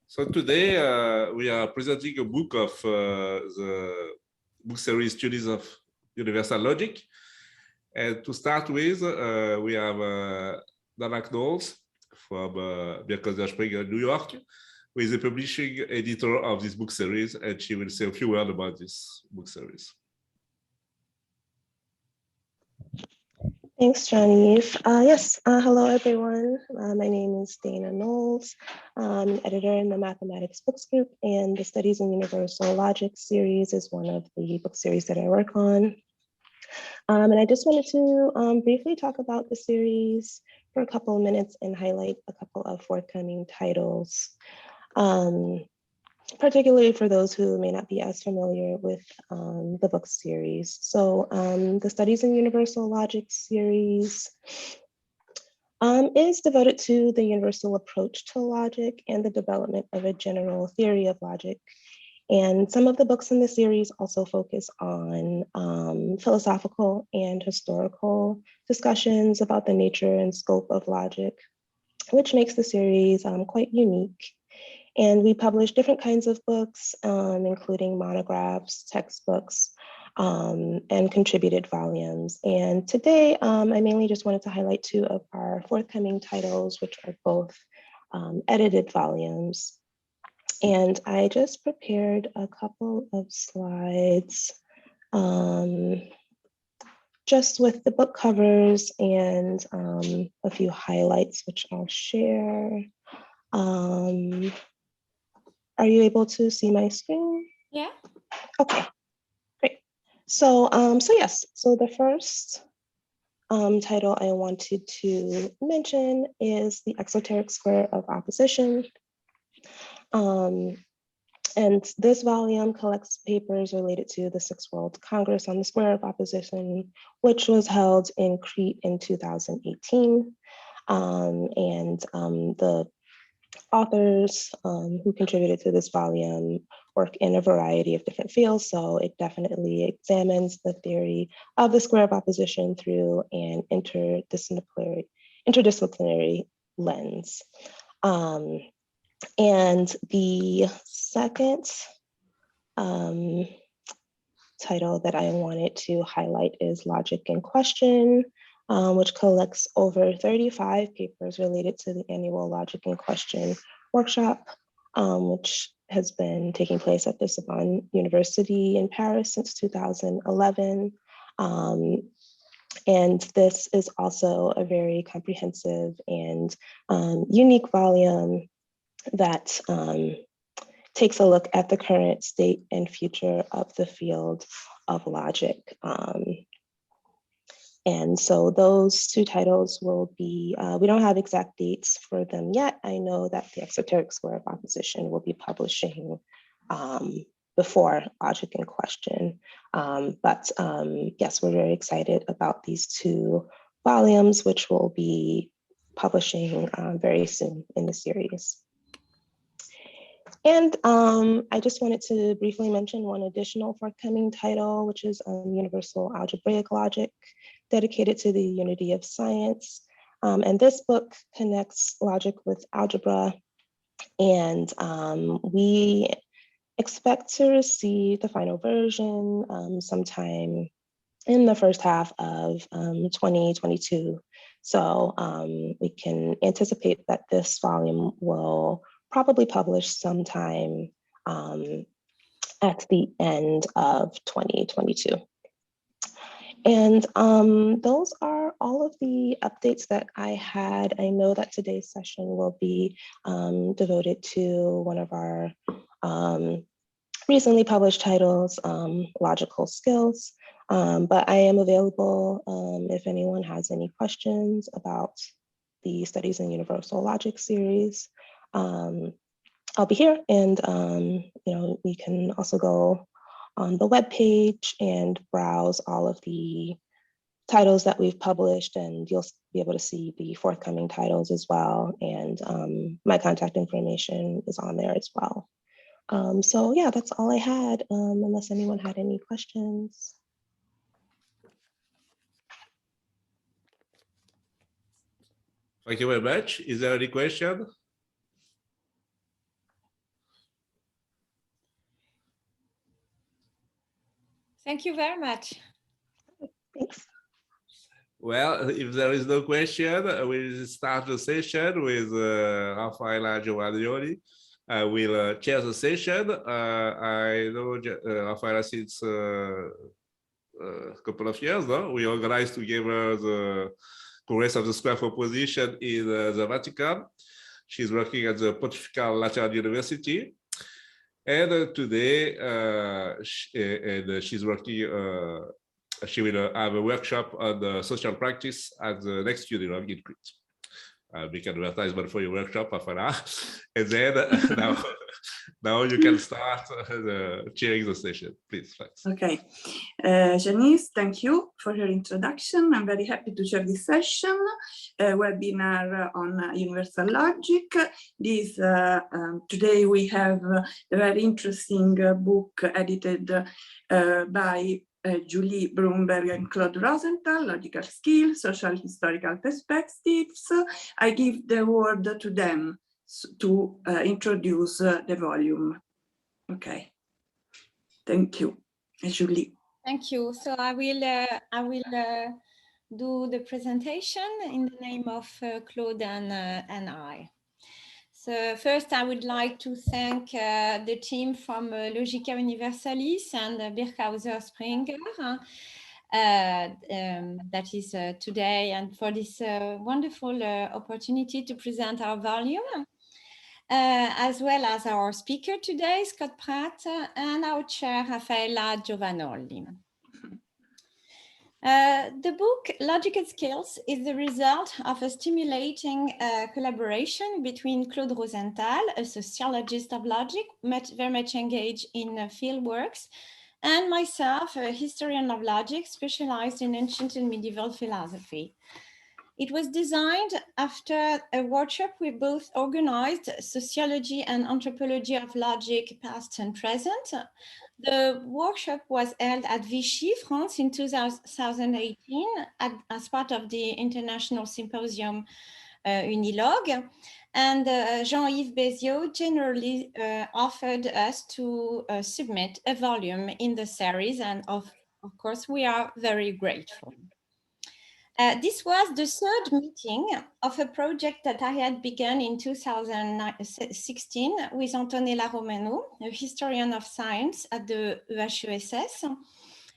So today we are presenting a book of the book series Studies of Universal Logic. And to start with, we have Knowles from Springer, New York, who is the publishing editor of this book series, and she will say a few words about this book series. Thanks, Jean-Yves. Hello, everyone. My name is Dana Knowles. I'm an editor in the Mathematics Books Group, and the Studies in Universal Logic series is one of the book series that I work on. And I just wanted to briefly talk about the series for a couple of minutes and highlight a couple of forthcoming titles. Particularly for those who may not be as familiar with the book series. So the Studies in Universal Logic series is devoted to the universal approach to logic and the development of a general theory of logic. And some of the books in the series also focus on philosophical and historical discussions about the nature and scope of logic, which makes the series quite unique. And we publish different kinds of books, including monographs, textbooks, and contributed volumes. And today, I mainly just wanted to highlight two of our forthcoming titles, which are both edited volumes. And I just prepared a couple of slides just with the book covers and a few highlights, which I'll share. Are you able to see my screen? Yeah. Okay, great. So, so the first title I wanted to mention is The Exoteric Square of Opposition. And this volume collects papers related to the Sixth World Congress on the Square of Opposition, which was held in Crete in 2018. The authors who contributed to this volume work in a variety of different fields, so it definitely examines the theory of the square of opposition through an interdisciplinary lens. And the second title that I wanted to highlight is Logic in Question, which collects over 35 papers related to the annual Logic in Question workshop, which has been taking place at the Sorbonne University in Paris since 2011. And this is also a very comprehensive and unique volume that takes a look at the current state and future of the field of logic. And so those two titles will be, we don't have exact dates for them yet. I know that the Exoteric Square of Opposition will be publishing before Logic in Question. Yes, we're very excited about these two volumes, which will be publishing very soon in the series. And I just wanted to briefly mention one additional forthcoming title, which is Universal Algebraic Logic, dedicated to the unity of science. And this book connects logic with algebra. And we expect to receive the final version sometime in the first half of 2022. So we can anticipate that this volume will probably publish sometime at the end of 2022. And those are all of the updates that I had. I know that today's session will be devoted to one of our recently published titles, Logical Skills. But I am available if anyone has any questions about the Studies in Universal Logic series. I'll be here, and you can also go on the webpage and browse all of the titles that we've published, and you'll be able to see the forthcoming titles as well. And my contact information is on there as well. So yeah, that's all I had, unless anyone had any questions. Thank you very much. Is there any question? Thank you very much. Thanks. Well, if there is no question, we'll start the session with Raffaela Giovagnoli. I will chair the session. I know Raffaela since a couple of years now. We organized together the Congress of the Square Proposition in the Vatican. She's working at the Pontifical Lateran University. And today, she's working, she will have a workshop on social practice at the next UNILOG in Crete. Big advertisement for your workshop, Raffaela. And then now you can start chairing the session, please. Thanks. Okay, Janice, thank you for your introduction. I'm very happy to chair this session, webinar on universal logic. Today we have a very interesting book edited by Julie Brumberg and Claude Rosental, Logical Skills, Social Historical Perspectives. I give the word to them to introduce the volume. Okay, thank you, Julie. Thank you. So I will do the presentation in the name of Claude and I. So first, I would like to thank the team from Logica Universalis and Birkhauser Springer that is today, and for this wonderful opportunity to present our volume, as well as our speaker today, Scott Pratt, and our chair, Raffaela Giovagnoli. The book Logical Skills is the result of a stimulating collaboration between Claude Rosental, a sociologist of logic, very much engaged in field works, and myself, a historian of logic specialized in ancient and medieval philosophy. It was designed after a workshop we both organized, Sociology and Anthropology of Logic, Past and Present. The workshop was held at Vichy, France in 2018 as part of the International Symposium UNILOG. And Jean-Yves Béziot generally offered us to submit a volume in the series. And of course, we are very grateful. This was the third meeting of a project that I had begun in 2016 with Antonella Romano, a historian of science at the EHESS,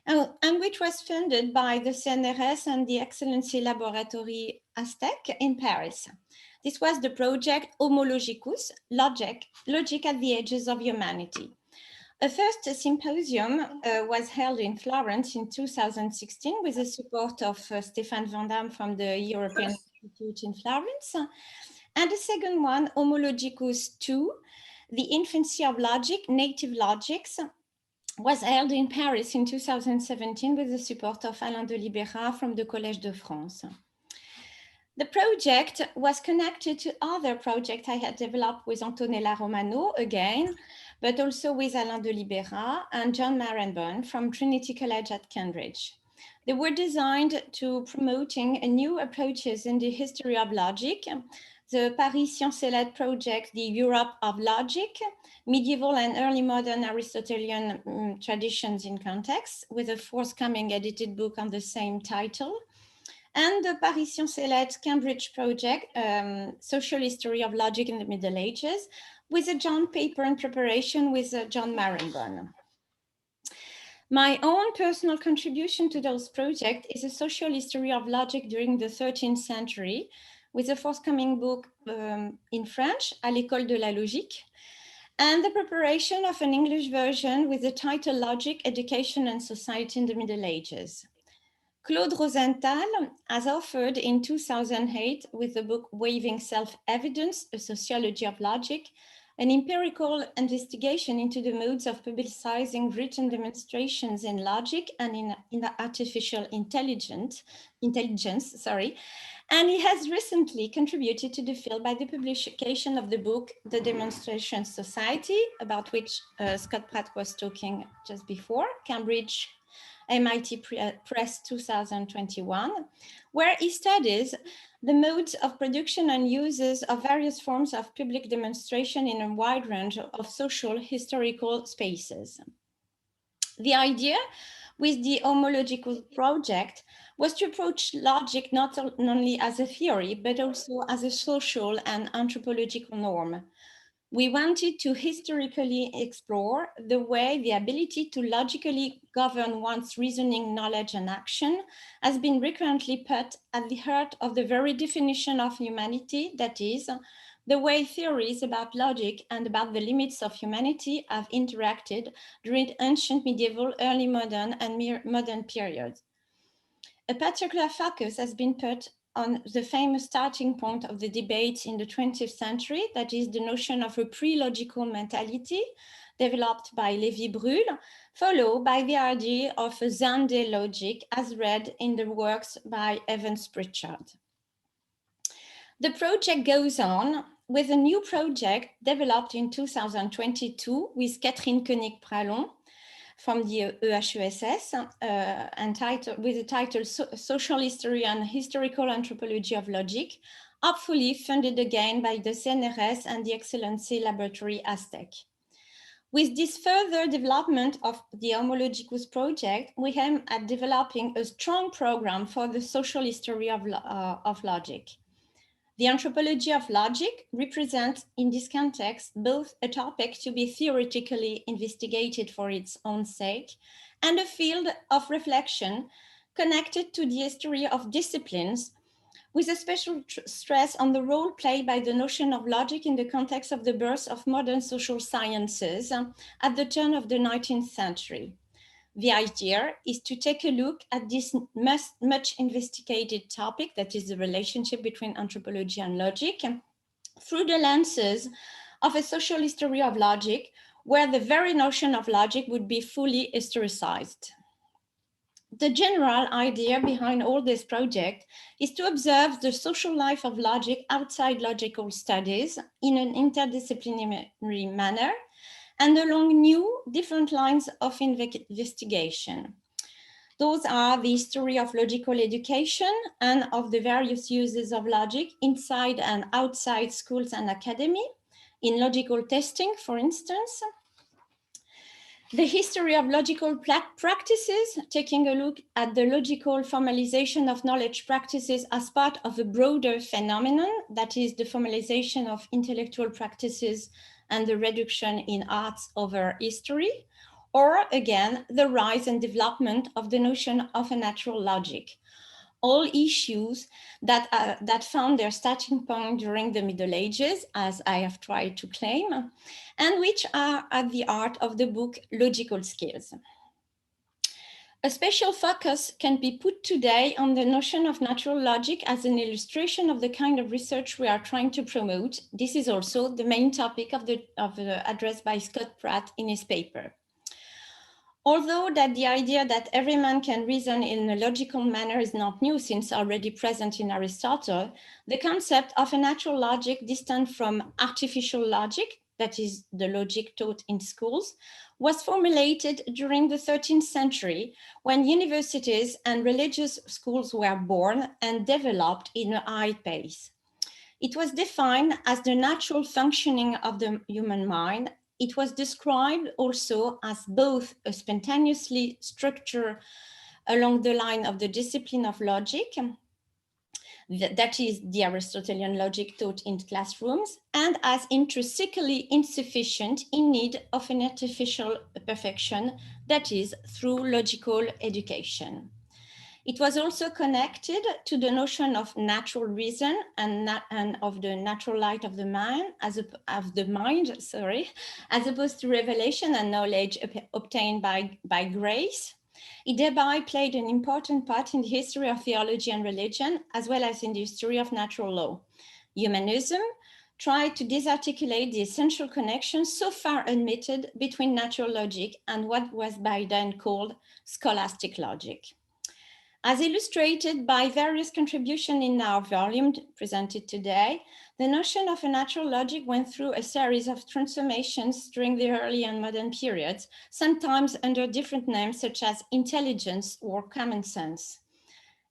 and which was funded by the CNRS and the Excellency Laboratory Aztec in Paris. This was the project Homologicus, Logic at the Edges of Humanity. A first symposium was held in Florence in 2016 with the support of Stéphane Van Damme from the European Institute in Florence. And the second one, Homologicus 2, The Infancy of Logic, Native Logics, was held in Paris in 2017 with the support of Alain de Libera from the Collège de France. The project was connected to other projects I had developed with Antonella Romano again, but also with Alain de Libera and John Marenbon from Trinity College at Cambridge. They were designed to promoting new approaches in the history of logic, the Paris Sciences et Lettres project, the Europe of Logic, medieval and early modern Aristotelian traditions in context, with a forthcoming edited book on the same title, and the Paris Sciences et Lettres Cambridge project, Social History of Logic in the Middle Ages, with a joint paper in preparation with John Marenbon. My own personal contribution to those projects is a social history of logic during the 13th century, with a forthcoming book in French, À l'école de la logique, and the preparation of an English version with the title Logic, Education and Society in the Middle Ages. Claude Rosental has offered in 2008 with the book Waiving Self-Evidence, A Sociology of Logic, an empirical investigation into the modes of publicizing written demonstrations in logic and in the artificial intelligence, and he has recently contributed to the field by the publication of the book, The Demonstration Society, about which Scott Pratt was talking just before, Cambridge MIT Press 2021, where he studies the modes of production and uses of various forms of public demonstration in a wide range of social historical spaces. The idea with the homological project was to approach logic not only as a theory, but also as a social and anthropological norm. We wanted to historically explore the way the ability to logically govern one's reasoning, knowledge, and action has been recurrently put at the heart of the very definition of humanity, that is, the way theories about logic and about the limits of humanity have interacted during ancient, medieval, early modern, and modern periods. A particular focus has been put on the famous starting point of the debate in the 20th century, that is the notion of a pre-logical mentality developed by Lévi-Brühl, followed by the idea of a Zande logic as read in the works by Evans Pritchard. The project goes on with a new project developed in 2022 with Catherine Koenig-Pralon from the EHESS, with the title Social History and Historical Anthropology of Logic, hopefully funded again by the CNRS and the Excellency Laboratory Aztec. With this further development of the Homologicus project, we aim at developing a strong program for the social history of logic. The anthropology of logic represents, in this context, both a topic to be theoretically investigated for its own sake and a field of reflection connected to the history of disciplines, with a special stress on the role played by the notion of logic in the context of the birth of modern social sciences at the turn of the 19th century. The idea is to take a look at this much investigated topic, that is the relationship between anthropology and logic, through the lenses of a social history of logic, where the very notion of logic would be fully historicized. The general idea behind all this project is to observe the social life of logic outside logical studies in an interdisciplinary manner, and along new, different lines of investigation. Those are the history of logical education and of the various uses of logic inside and outside schools and academy, in logical testing, for instance. The history of logical practices, taking a look at the logical formalization of knowledge practices as part of a broader phenomenon, that is the formalization of intellectual practices and the reduction in arts over history, or again, the rise and development of the notion of a natural logic. All issues that found their starting point during the Middle Ages, as I have tried to claim, and which are at the heart of the book Logical Skills. A special focus can be put today on the notion of natural logic as an illustration of the kind of research we are trying to promote. This is also the main topic of the address by Scott Pratt in his paper. Although that the idea that every man can reason in a logical manner is not new, since already present in Aristotle, the concept of a natural logic distant from artificial logic, that is the logic taught in schools, was formulated during the 13th century when universities and religious schools were born and developed in a high pace. It was defined as the natural functioning of the human mind. It was described also as both a spontaneously structure along the line of the discipline of logic, that is the Aristotelian logic taught in classrooms, and as intrinsically insufficient in need of an artificial perfection, that is through logical education. It was also connected to the notion of natural reason and of the natural light of the mind, as opposed to revelation and knowledge obtained by grace. It thereby played an important part in the history of theology and religion, as well as in the history of natural law. Humanism tried to disarticulate the essential connection so far admitted between natural logic and what was by then called scholastic logic. As illustrated by various contributions in our volume presented today, the notion of a natural logic went through a series of transformations during the early and modern periods, sometimes under different names such as intelligence or common sense.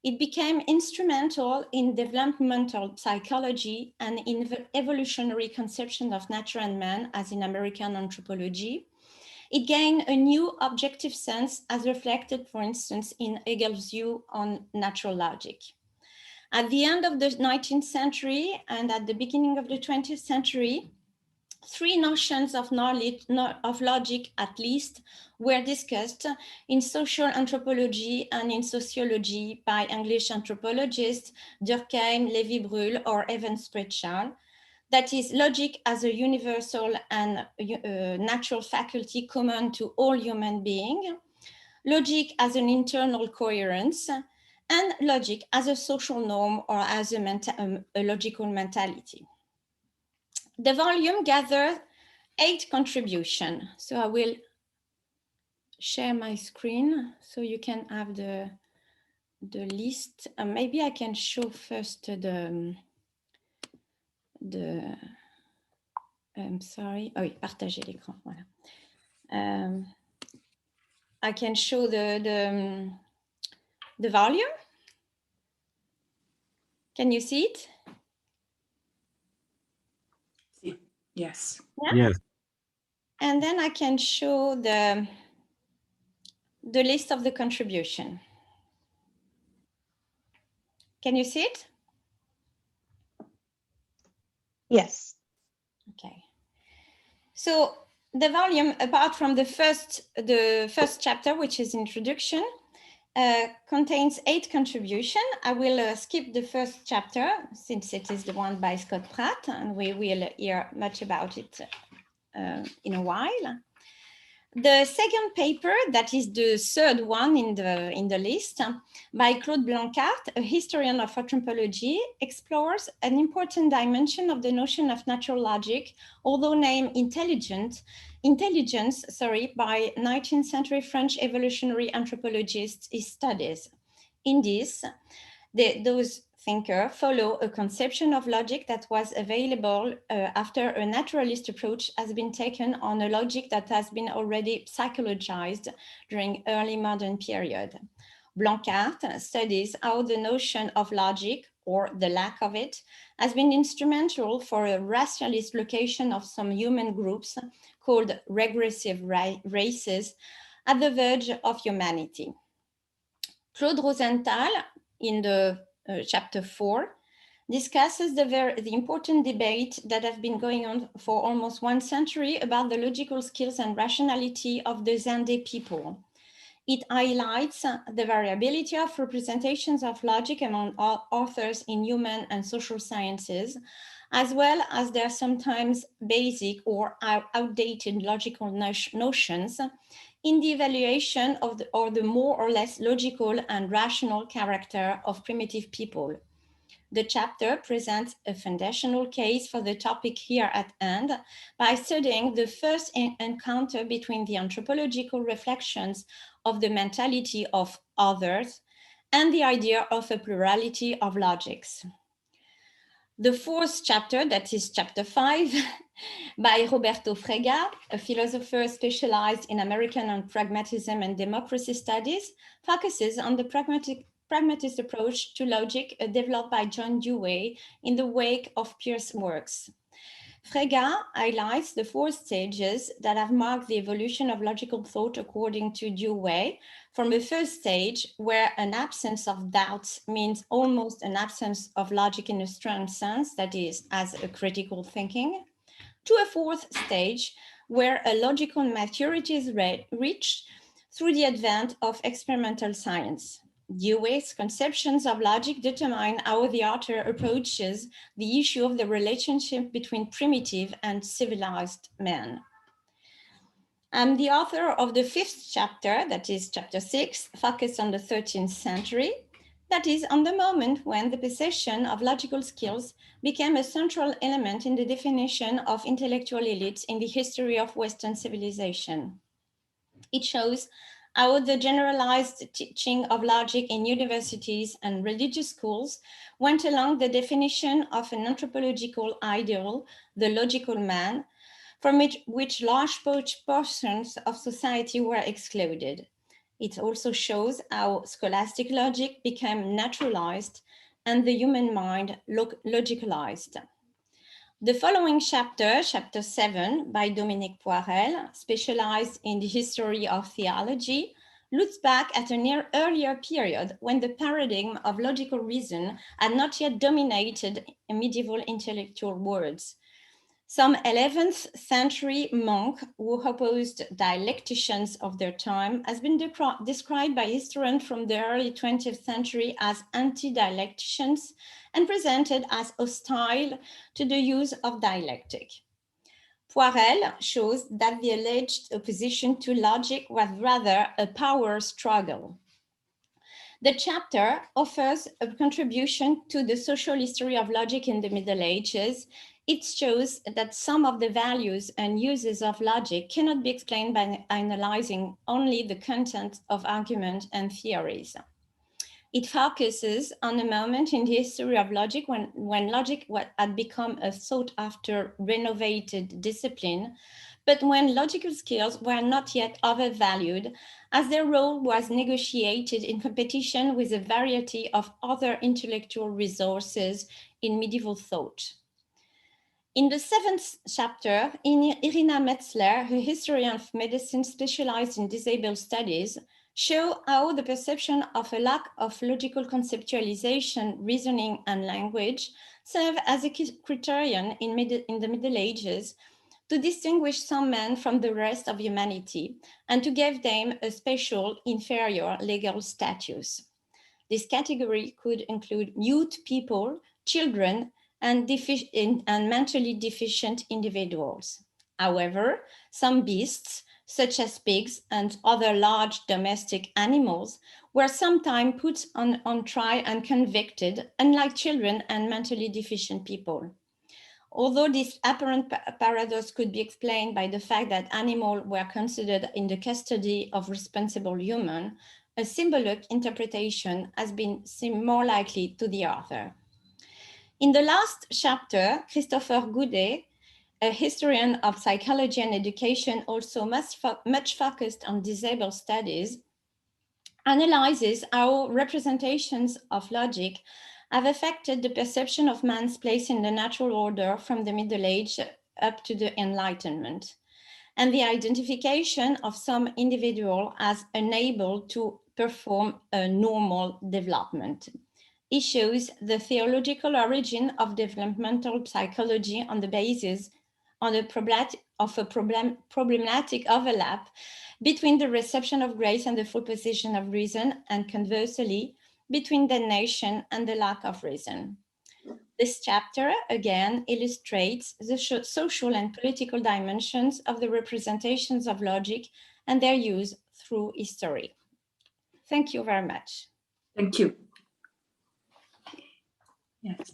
It became instrumental in developmental psychology and in evolutionary conception of nature and man, as in American anthropology. It gained a new objective sense as reflected, for instance, in Hegel's view on natural logic. At the end of the 19th century and at the beginning of the 20th century, three notions of knowledge, of logic at least, were discussed in social anthropology and in sociology by English anthropologists Durkheim, Lévy-Bruhl, or Evans Pritchard. That is, logic as a universal and natural faculty common to all human beings, logic as an internal coherence, and logic as a social norm or as a logical mentality. The volume gathered 8 contributions. So I will share my screen so you can have the list. Maybe I can show first I'm sorry. Oh oui, partager l'écran. Voilà. I can show the volume. Can you see it? Yes. Yeah? Yes. And then I can show the list of the contribution. Can you see it? Yes. Okay. So the volume, apart from the first chapter, which is introduction, contains 8 contributions. I will skip the first chapter since it is the one by Scott Pratt, and we will hear much about it in a while. The second paper, that is the third one in the list, by Claude Blancart, a historian of anthropology, explores an important dimension of the notion of natural logic, although named intelligence, by 19th century French evolutionary anthropologists his studies. In this, those thinkers follow a conception of logic that was available after a naturalist approach has been taken on a logic that has been already psychologized during early modern period. Blancart studies how the notion of logic, or the lack of it, has been instrumental for a racialist location of some human groups called regressive races at the verge of humanity. Claude Rosental, in the chapter 4, discusses the important debate that has been going on for almost 1 century about the logical skills and rationality of the Zande people. It highlights the variability of representations of logic among authors in human and social sciences, as well as their sometimes basic or outdated logical notions in the evaluation of the more or less logical and rational character of primitive people. The chapter presents a foundational case for the topic here at hand by studying the first encounter between the anthropological reflections of the mentality of others and the idea of a plurality of logics. The fourth chapter, that is chapter 5, by Roberto Frege, a philosopher specialized in American and pragmatism and democracy studies, focuses on the pragmatist approach to logic developed by John Dewey in the wake of Peirce's works. Frege highlights the 4 stages that have marked the evolution of logical thought according to Dewey, from a first stage where an absence of doubts means almost an absence of logic in a strong sense, that is, as a critical thinking, to a 4th stage where a logical maturity is reached through the advent of experimental science. Dewey's conceptions of logic determine how the author approaches the issue of the relationship between primitive and civilized man. I'm the author of the 5th chapter, that is chapter 6, focused on the 13th century, that is on the moment when the possession of logical skills became a central element in the definition of intellectual elites in the history of Western civilization. It shows how the generalized teaching of logic in universities and religious schools went along the definition of an anthropological ideal, the logical man, from which large portions of society were excluded. It also shows how scholastic logic became naturalized and the human mind logicalized. The following chapter, chapter 7, by Dominique Poirel, specialized in the history of theology, looks back at an earlier period when the paradigm of logical reason had not yet dominated medieval intellectual worlds. Some 11th century monk who opposed dialecticians of their time has been described by historians from the early 20th century as anti-dialecticians and presented as hostile to the use of dialectic. Poirel shows that the alleged opposition to logic was rather a power struggle. The chapter offers a contribution to the social history of logic in the Middle Ages. It shows that some of the values and uses of logic cannot be explained by analyzing only the content of argument and theories. It focuses on a moment in the history of logic when logic had become a sought-after renovated discipline, but when logical skills were not yet overvalued, as their role was negotiated in competition with a variety of other intellectual resources in medieval thought. In the 7th chapter, Irina Metzler, a historian of medicine specialized in disabled studies, show how the perception of a lack of logical conceptualization, reasoning, and language serve as a criterion in the Middle Ages to distinguish some men from the rest of humanity and to give them a special inferior legal status. This category could include mute people, children, and mentally deficient individuals. However, some beasts, such as pigs and other large domestic animals, were sometimes put on trial and convicted, unlike children and mentally deficient people. Although this apparent paradox could be explained by the fact that animals were considered in the custody of responsible humans, a symbolic interpretation has been seemed more likely to the author. In the last chapter, Christopher Goudet, a historian of psychology and education, also much focused on disabled studies, analyzes how representations of logic have affected the perception of man's place in the natural order from the Middle Age up to the Enlightenment, and the identification of some individual as unable to perform a normal development. It shows the theological origin of developmental psychology on the basis of a problematic overlap between the reception of grace and the full possession of reason, and conversely, between damnation and the lack of reason. This chapter, again, illustrates the social and political dimensions of the representations of logic and their use through history. Thank you very much. Thank you. Yes.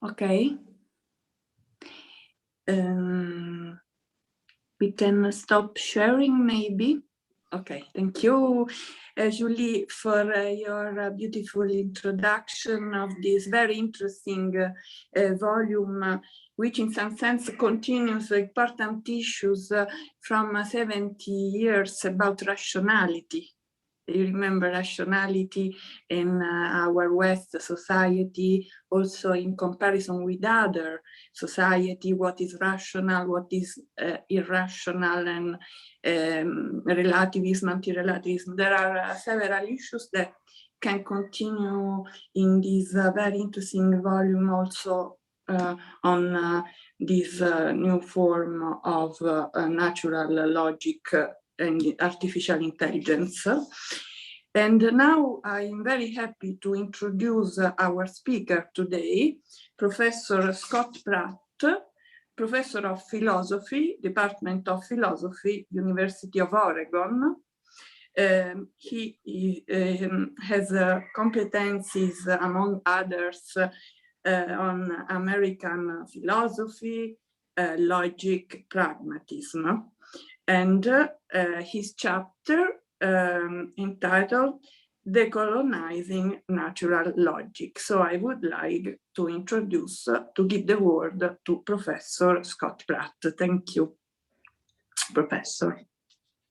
Okay. We can stop sharing maybe. Okay, thank you, Julie, for your beautiful introduction of this very interesting volume, which in some sense continues important issues from 70 years about rationality. You remember rationality in our West society, also in comparison with other society, what is rational, what is irrational, and relativism, anti-relativism. There are several issues that can continue in this very interesting volume also on this new form of natural logic and artificial intelligence. And now I'm very happy to introduce our speaker today, Professor Scott Pratt, Professor of Philosophy, Department of Philosophy, University of Oregon. He has competencies, among others, on American philosophy, logic, pragmatism. And his chapter entitled Decolonizing Natural Logic. So I would like to give the word to Professor Scott Pratt. Thank you, Professor.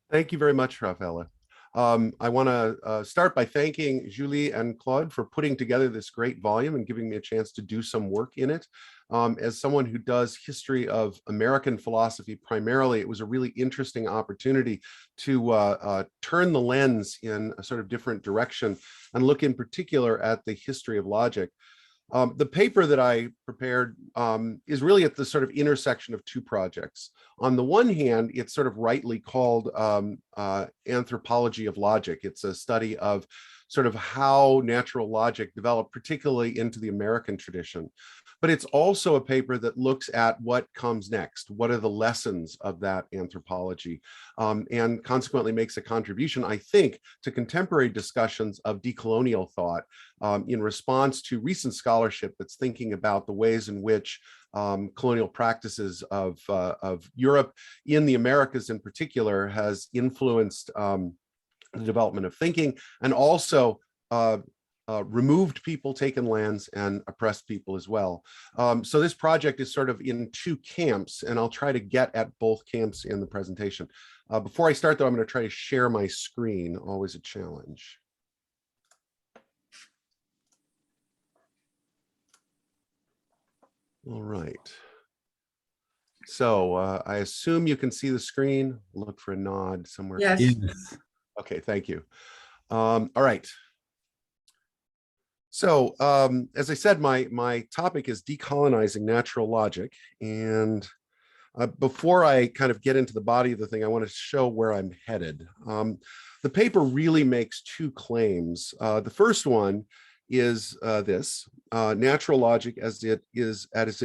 Thank you very much, Raffaela. I want to start by thanking Julie and Claude for putting together this great volume and giving me a chance to do some work in it. As someone who does history of American philosophy primarily, it was a really interesting opportunity to turn the lens in a sort of different direction and look in particular at the history of logic. The paper that I prepared is really at the sort of intersection of two projects. On the one hand, it's sort of rightly called Anthropology of Logic. It's a study of sort of how natural logic developed, particularly into the American tradition. But it's also a paper that looks at what comes next. What are the lessons of that anthropology? And consequently makes a contribution, I think, to contemporary discussions of decolonial thought in response to recent scholarship that's thinking about the ways in which colonial practices of Europe, in the Americas in particular, has influenced the development of thinking, and also removed people, taken lands, and oppressed people as well. So this project is sort of in two camps, and I'll try to get at both camps in the presentation. Before I start, though, I'm going to try to share my screen, always a challenge. All right. So I assume you can see the screen. Look for a nod somewhere. Yes. Okay, thank you. All right. So as I said, my topic is decolonizing natural logic. And before I kind of get into the body of the thing, I want to show where I'm headed. The paper really makes two claims. The first one is this: natural logic, as it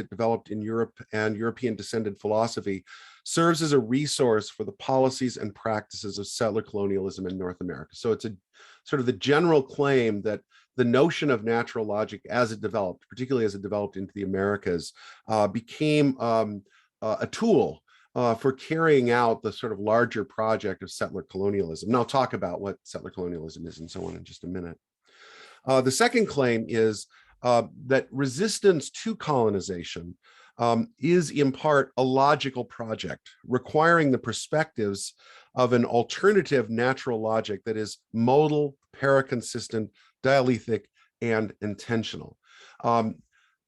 developed in Europe and European descended philosophy, serves as a resource for the policies and practices of settler colonialism in North America. So it's a sort of the general claim that the notion of natural logic as it developed, particularly as it developed into the Americas, became a tool for carrying out the sort of larger project of settler colonialism. And I'll talk about what settler colonialism is and so on in just a minute. The second claim is that resistance to colonization is in part a logical project, requiring the perspectives of an alternative natural logic that is modal, paraconsistent, dialethic, and intentional.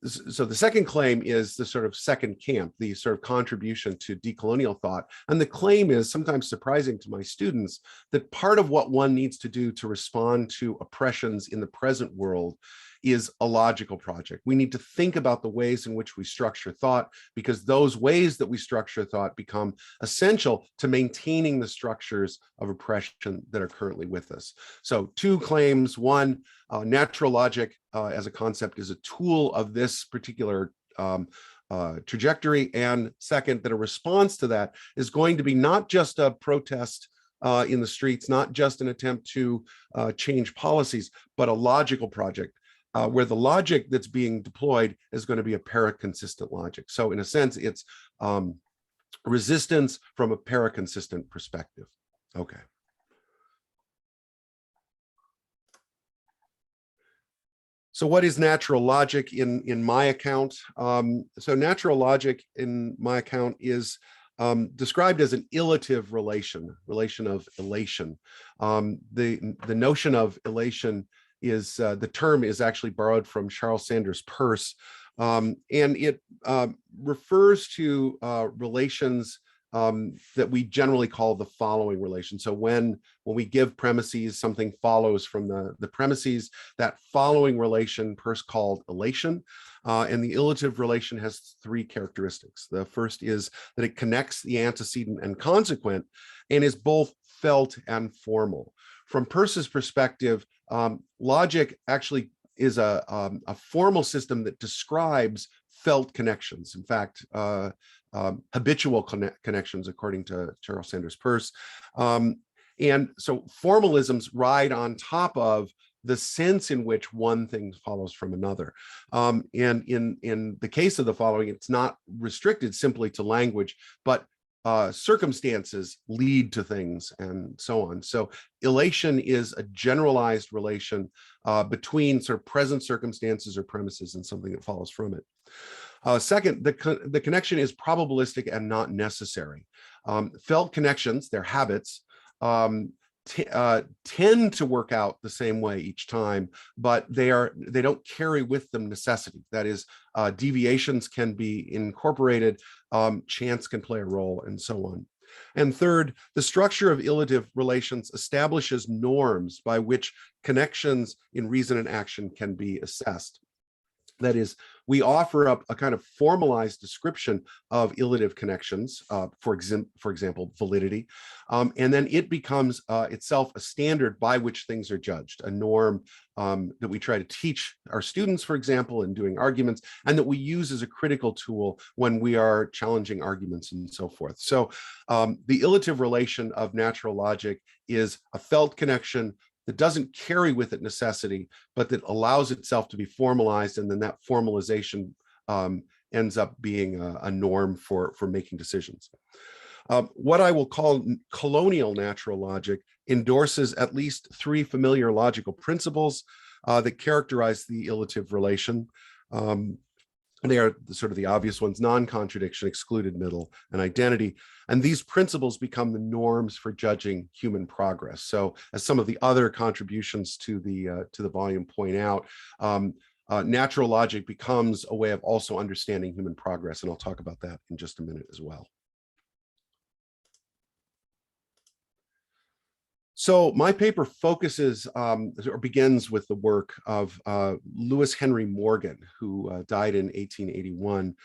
So the second claim is the sort of second camp, the sort of contribution to decolonial thought. And the claim is, sometimes surprising to my students, that part of what one needs to do to respond to oppressions in the present world is a logical project. We need to think about the ways in which we structure thought, because those ways that we structure thought become essential to maintaining the structures of oppression that are currently with us. So two claims: one, natural logic as a concept is a tool of this particular trajectory, and second, that a response to that is going to be not just a protest in the streets, not just an attempt to change policies, but a logical project where the logic that's being deployed is going to be a paraconsistent logic. So in a sense, it's resistance from a paraconsistent perspective. Okay. So what is natural logic in my account? So natural logic in my account is described as an illative relation of elation. The notion of elation is, the term is actually borrowed from Charles Sanders Peirce, and it refers to relations that we generally call the following relation. So when we give premises, something follows from the premises. That following relation Peirce called elation, and the illative relation has three characteristics. The first is that it connects the antecedent and consequent, and is both felt and formal. From Peirce's perspective, logic actually is a formal system that describes felt connections. In fact, habitual connections, according to Charles Sanders Peirce. And so formalisms ride on top of the sense in which one thing follows from another. And in the case of the following, it's not restricted simply to language, but circumstances lead to things and so on. So elation is a generalized relation between sort of present circumstances or premises and something that follows from it. Second, the connection is probabilistic and not necessary. Felt connections, they're habits, tend to work out the same way each time, but they don't carry with them necessity. That is, deviations can be incorporated, chance can play a role, and so on. And third, the structure of illative relations establishes norms by which connections in reason and action can be assessed. That is, we offer up a kind of formalized description of illative connections, for example, validity, and then it becomes itself a standard by which things are judged, a norm that we try to teach our students, for example, in doing arguments, and that we use as a critical tool when we are challenging arguments and so forth. So the illative relation of natural logic is a felt connection that doesn't carry with it necessity, but that allows itself to be formalized, and then that formalization ends up being a norm for making decisions. What I will call colonial natural logic endorses at least three familiar logical principles that characterize the illative relation. They are sort of the obvious ones: non-contradiction, excluded middle, and identity. And these principles become the norms for judging human progress. So as some of the other contributions to the volume point out, natural logic becomes a way of also understanding human progress. And I'll talk about that in just a minute as well. So my paper focuses or begins with the work of Lewis Henry Morgan, who died in 1881.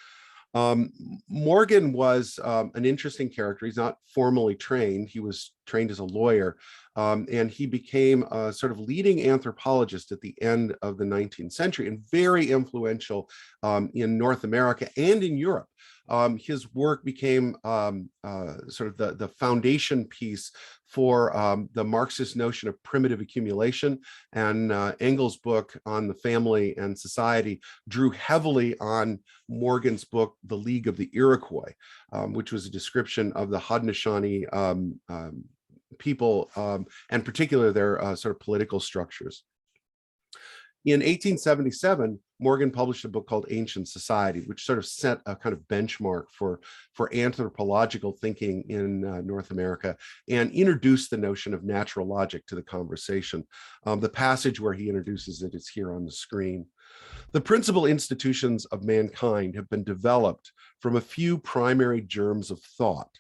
Morgan was an interesting character. He's not formally trained. He was trained as a lawyer, and he became a sort of leading anthropologist at the end of the 19th century and very influential in North America and in Europe. His work became sort of the foundation piece for the Marxist notion of primitive accumulation, and Engels' book on the family and society drew heavily on Morgan's book, The League of the Iroquois, which was a description of the Haudenosaunee people, and particularly their sort of political structures. In 1877, Morgan published a book called Ancient Society, which sort of set a kind of benchmark for anthropological thinking in North America, and introduced the notion of natural logic to the conversation. The passage where he introduces it is here on the screen. The principal institutions of mankind have been developed from a few primary germs of thought,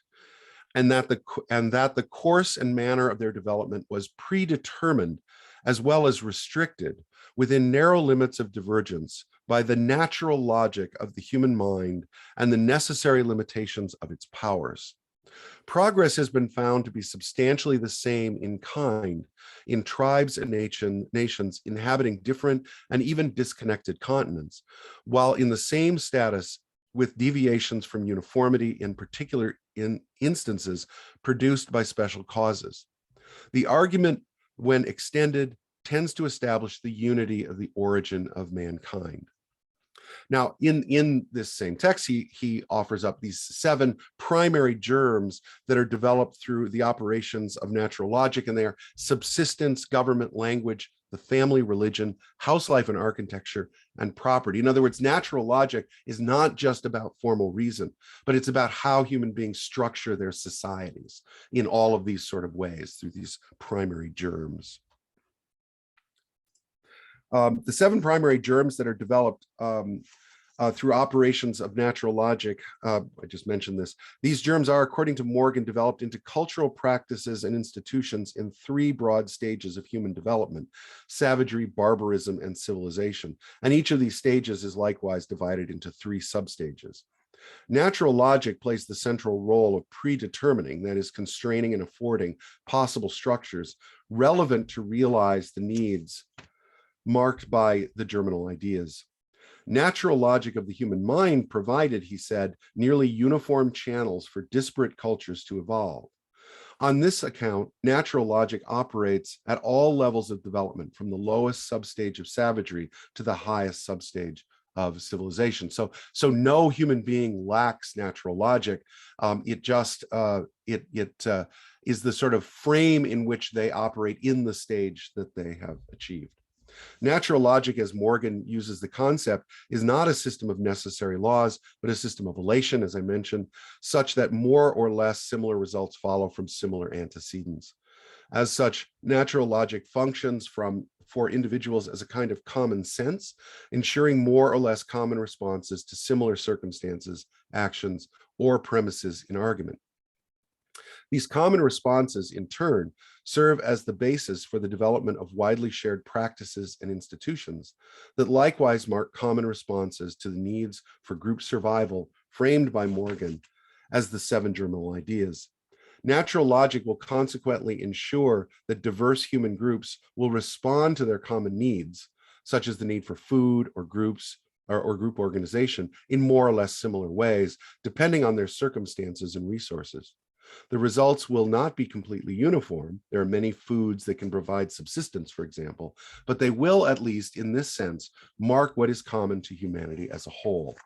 and that the course and manner of their development was predetermined as well as restricted within narrow limits of divergence by the natural logic of the human mind and the necessary limitations of its powers. Progress has been found to be substantially the same in kind in tribes and nations inhabiting different and even disconnected continents, while in the same status with deviations from uniformity in particular instances produced by special causes. The argument, when extended, tends to establish the unity of the origin of mankind. Now, in this same text, he offers up these 7 primary germs that are developed through the operations of natural logic, and they are subsistence, government, language, the family, religion, house life and architecture, and property. In other words, natural logic is not just about formal reason, but it's about how human beings structure their societies in all of these sort of ways through these primary germs. The 7 primary germs that are developed through operations of natural logic, I just mentioned this. These germs are, according to Morgan, developed into cultural practices and institutions in 3 broad stages of human development: savagery, barbarism, and civilization. And each of these stages is likewise divided into 3 substages. Natural logic plays the central role of predetermining, that is, constraining and affording possible structures relevant to realize the needs marked by the germinal ideas. Natural logic of the human mind provided, he said, nearly uniform channels for disparate cultures to evolve. On this account, natural logic operates at all levels of development, from the lowest substage of savagery to the highest substage of civilization. So no human being lacks natural logic. It just is the sort of frame in which they operate in the stage that they have achieved. Natural logic, as Morgan uses the concept, is not a system of necessary laws, but a system of relation, as I mentioned, such that more or less similar results follow from similar antecedents. As such, natural logic functions for individuals as a kind of common sense, ensuring more or less common responses to similar circumstances, actions, or premises in argument. These common responses, in turn, serve as the basis for the development of widely shared practices and institutions that likewise mark common responses to the needs for group survival framed by Morgan as the 7 germinal ideas. Natural logic will consequently ensure that diverse human groups will respond to their common needs, such as the need for food or groups or group organization, in more or less similar ways, depending on their circumstances and resources. The results will not be completely uniform. There are many foods that can provide subsistence, for example, but they will, at least in this sense, mark what is common to humanity as a whole.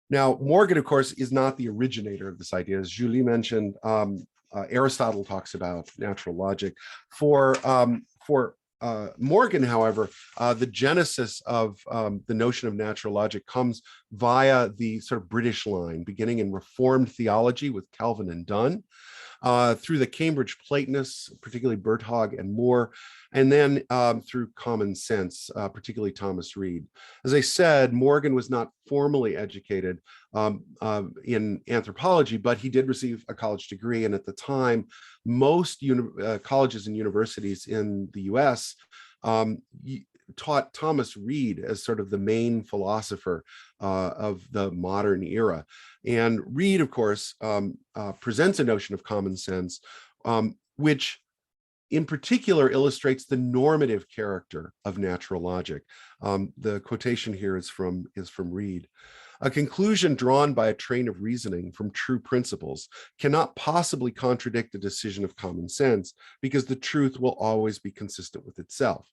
Now, Morgan, of course, is not the originator of this idea. As Julie mentioned, Aristotle talks about natural logic. For Morgan, however, the genesis of the notion of natural logic comes via the sort of British line, beginning in Reformed theology with Calvin and Dunn, through the Cambridge Platonists, particularly Berthog and Moore, and then through common sense, particularly Thomas Reid. As I said, Morgan was not formally educated in anthropology, but he did receive a college degree. And at the time, most colleges and universities in the US taught Thomas Reid as sort of the main philosopher of the modern era. And Reid, of course, presents a notion of common sense, which in particular illustrates the normative character of natural logic. The quotation here is from Reid. A conclusion drawn by a train of reasoning from true principles cannot possibly contradict a decision of common sense, because the truth will always be consistent with itself.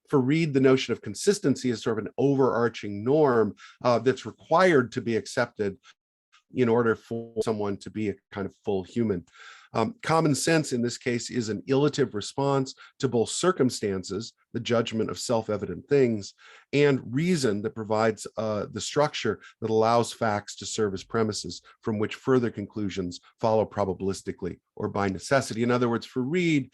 For Reid, the notion of consistency is sort of an overarching norm that's required to be accepted in order for someone to be a kind of full human. Common sense in this case is an illative response to both circumstances, the judgment of self-evident things, and reason that provides the structure that allows facts to serve as premises from which further conclusions follow probabilistically or by necessity. In other words, for Reid,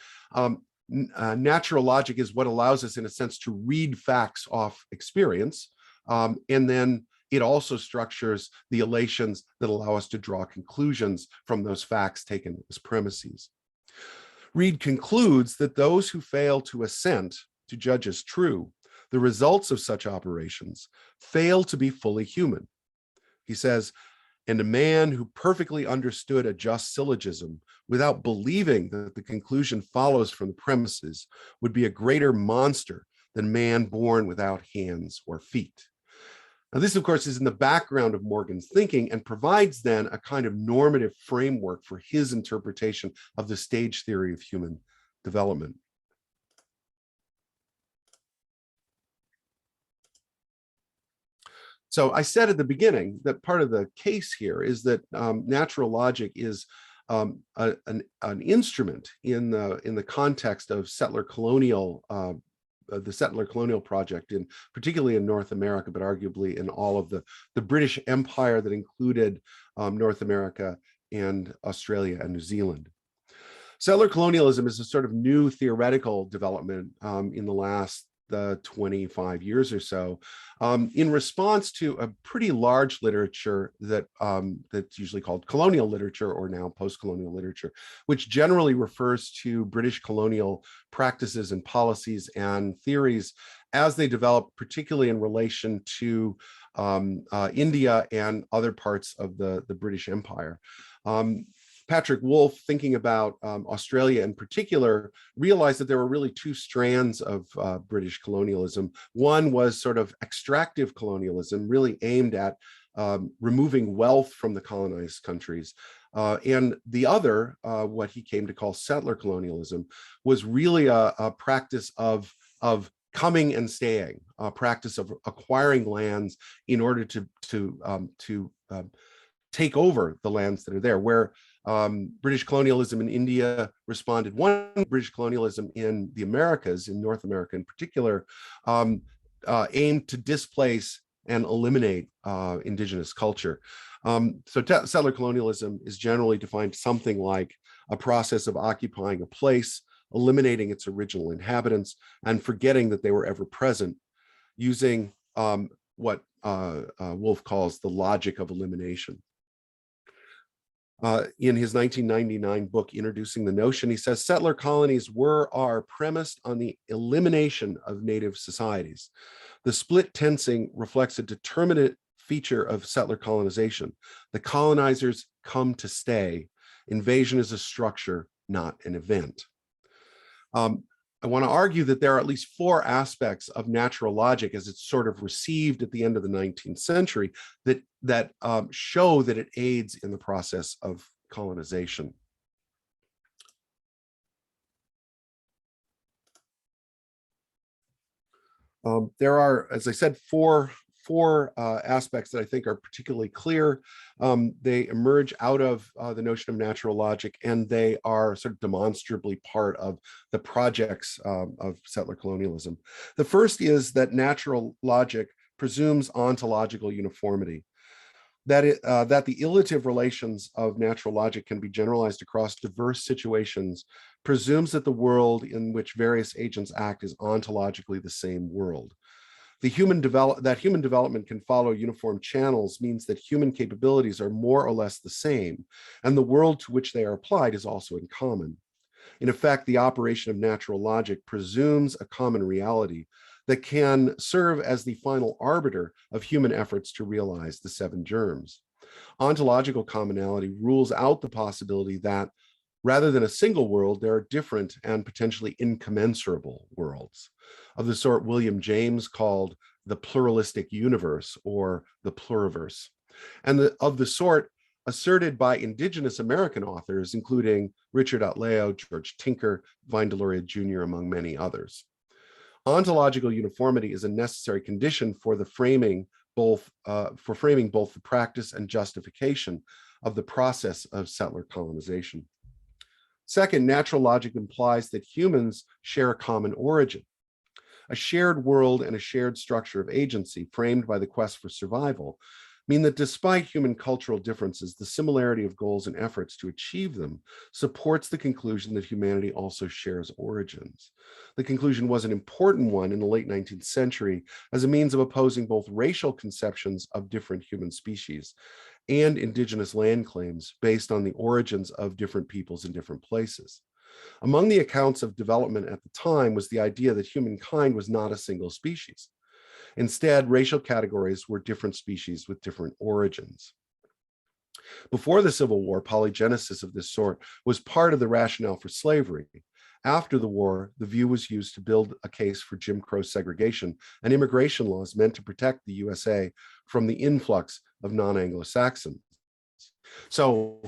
natural logic is what allows us, in a sense, to read facts off experience, and then it also structures the relations that allow us to draw conclusions from those facts taken as premises. Reid concludes that those who fail to assent to judge as true the results of such operations fail to be fully human. He says, and a man who perfectly understood a just syllogism without believing that the conclusion follows from the premises would be a greater monster than man born without hands or feet. Now, this, of course, is in the background of Morgan's thinking and provides then a kind of normative framework for his interpretation of the stage theory of human development. So I said at the beginning that part of the case here is that natural logic is an instrument in the context of settler colonial the settler colonial project, particularly in North America, but arguably in all of the British Empire that included North America and Australia and New Zealand. Settler colonialism is a sort of new theoretical development in the last 25 years or so, in response to a pretty large literature that's usually called colonial literature, or now post-colonial literature, which generally refers to British colonial practices and policies and theories as they develop, particularly in relation to India and other parts of the British Empire. Patrick Wolfe, thinking about Australia in particular, realized that there were really two strands of British colonialism. One was sort of extractive colonialism, really aimed at removing wealth from the colonized countries. And the other, what he came to call settler colonialism, was really a practice of coming and staying, a practice of acquiring lands in order to take over the lands that are there, where British colonialism in India responded. One, British colonialism in the Americas, in North America in particular, aimed to displace and eliminate indigenous culture. So settler colonialism is generally defined something like a process of occupying a place, eliminating its original inhabitants, and forgetting that they were ever present, using what Wolff calls the logic of elimination. In his 1999 book, Introducing the Notion, he says, settler colonies are premised on the elimination of native societies. The split tensing reflects a determinate feature of settler colonization. The colonizers come to stay. Invasion is a structure, not an event. I want to argue that there are at least 4 aspects of natural logic as it's sort of received at the end of the 19th century that show that it aids in the process of colonization. There are, as I said, four aspects that I think are particularly clear. They emerge out of the notion of natural logic, and they are sort of demonstrably part of the projects of settler colonialism. The first is that natural logic presumes ontological uniformity, that the illative relations of natural logic can be generalized across diverse situations, presumes that the world in which various agents act is ontologically the same world. Human development can follow uniform channels means that human capabilities are more or less the same, and the world to which they are applied is also in common. In effect, the operation of natural logic presumes a common reality that can serve as the final arbiter of human efforts to realize the 7 germs. Ontological commonality rules out the possibility that, rather than a single world, there are different and potentially incommensurable worlds, of the sort William James called the pluralistic universe or the pluriverse, and of the sort asserted by indigenous American authors, including Richard Otleo, George Tinker, Vine Deloria Jr., among many others. Ontological uniformity is a necessary condition for the framing both the practice and justification of the process of settler colonization. Second, natural logic implies that humans share a common origin. A shared world and a shared structure of agency framed by the quest for survival mean that despite human cultural differences, the similarity of goals and efforts to achieve them supports the conclusion that humanity also shares origins. The conclusion was an important one in the late 19th century as a means of opposing both racial conceptions of different human species and indigenous land claims based on the origins of different peoples in different places. Among the accounts of development at the time was the idea that humankind was not a single species. Instead, racial categories were different species with different origins. Before the Civil War, polygenesis of this sort was part of the rationale for slavery. After the war, the view was used to build a case for Jim Crow segregation and immigration laws meant to protect the USA from the influx of non-Anglo-Saxons. So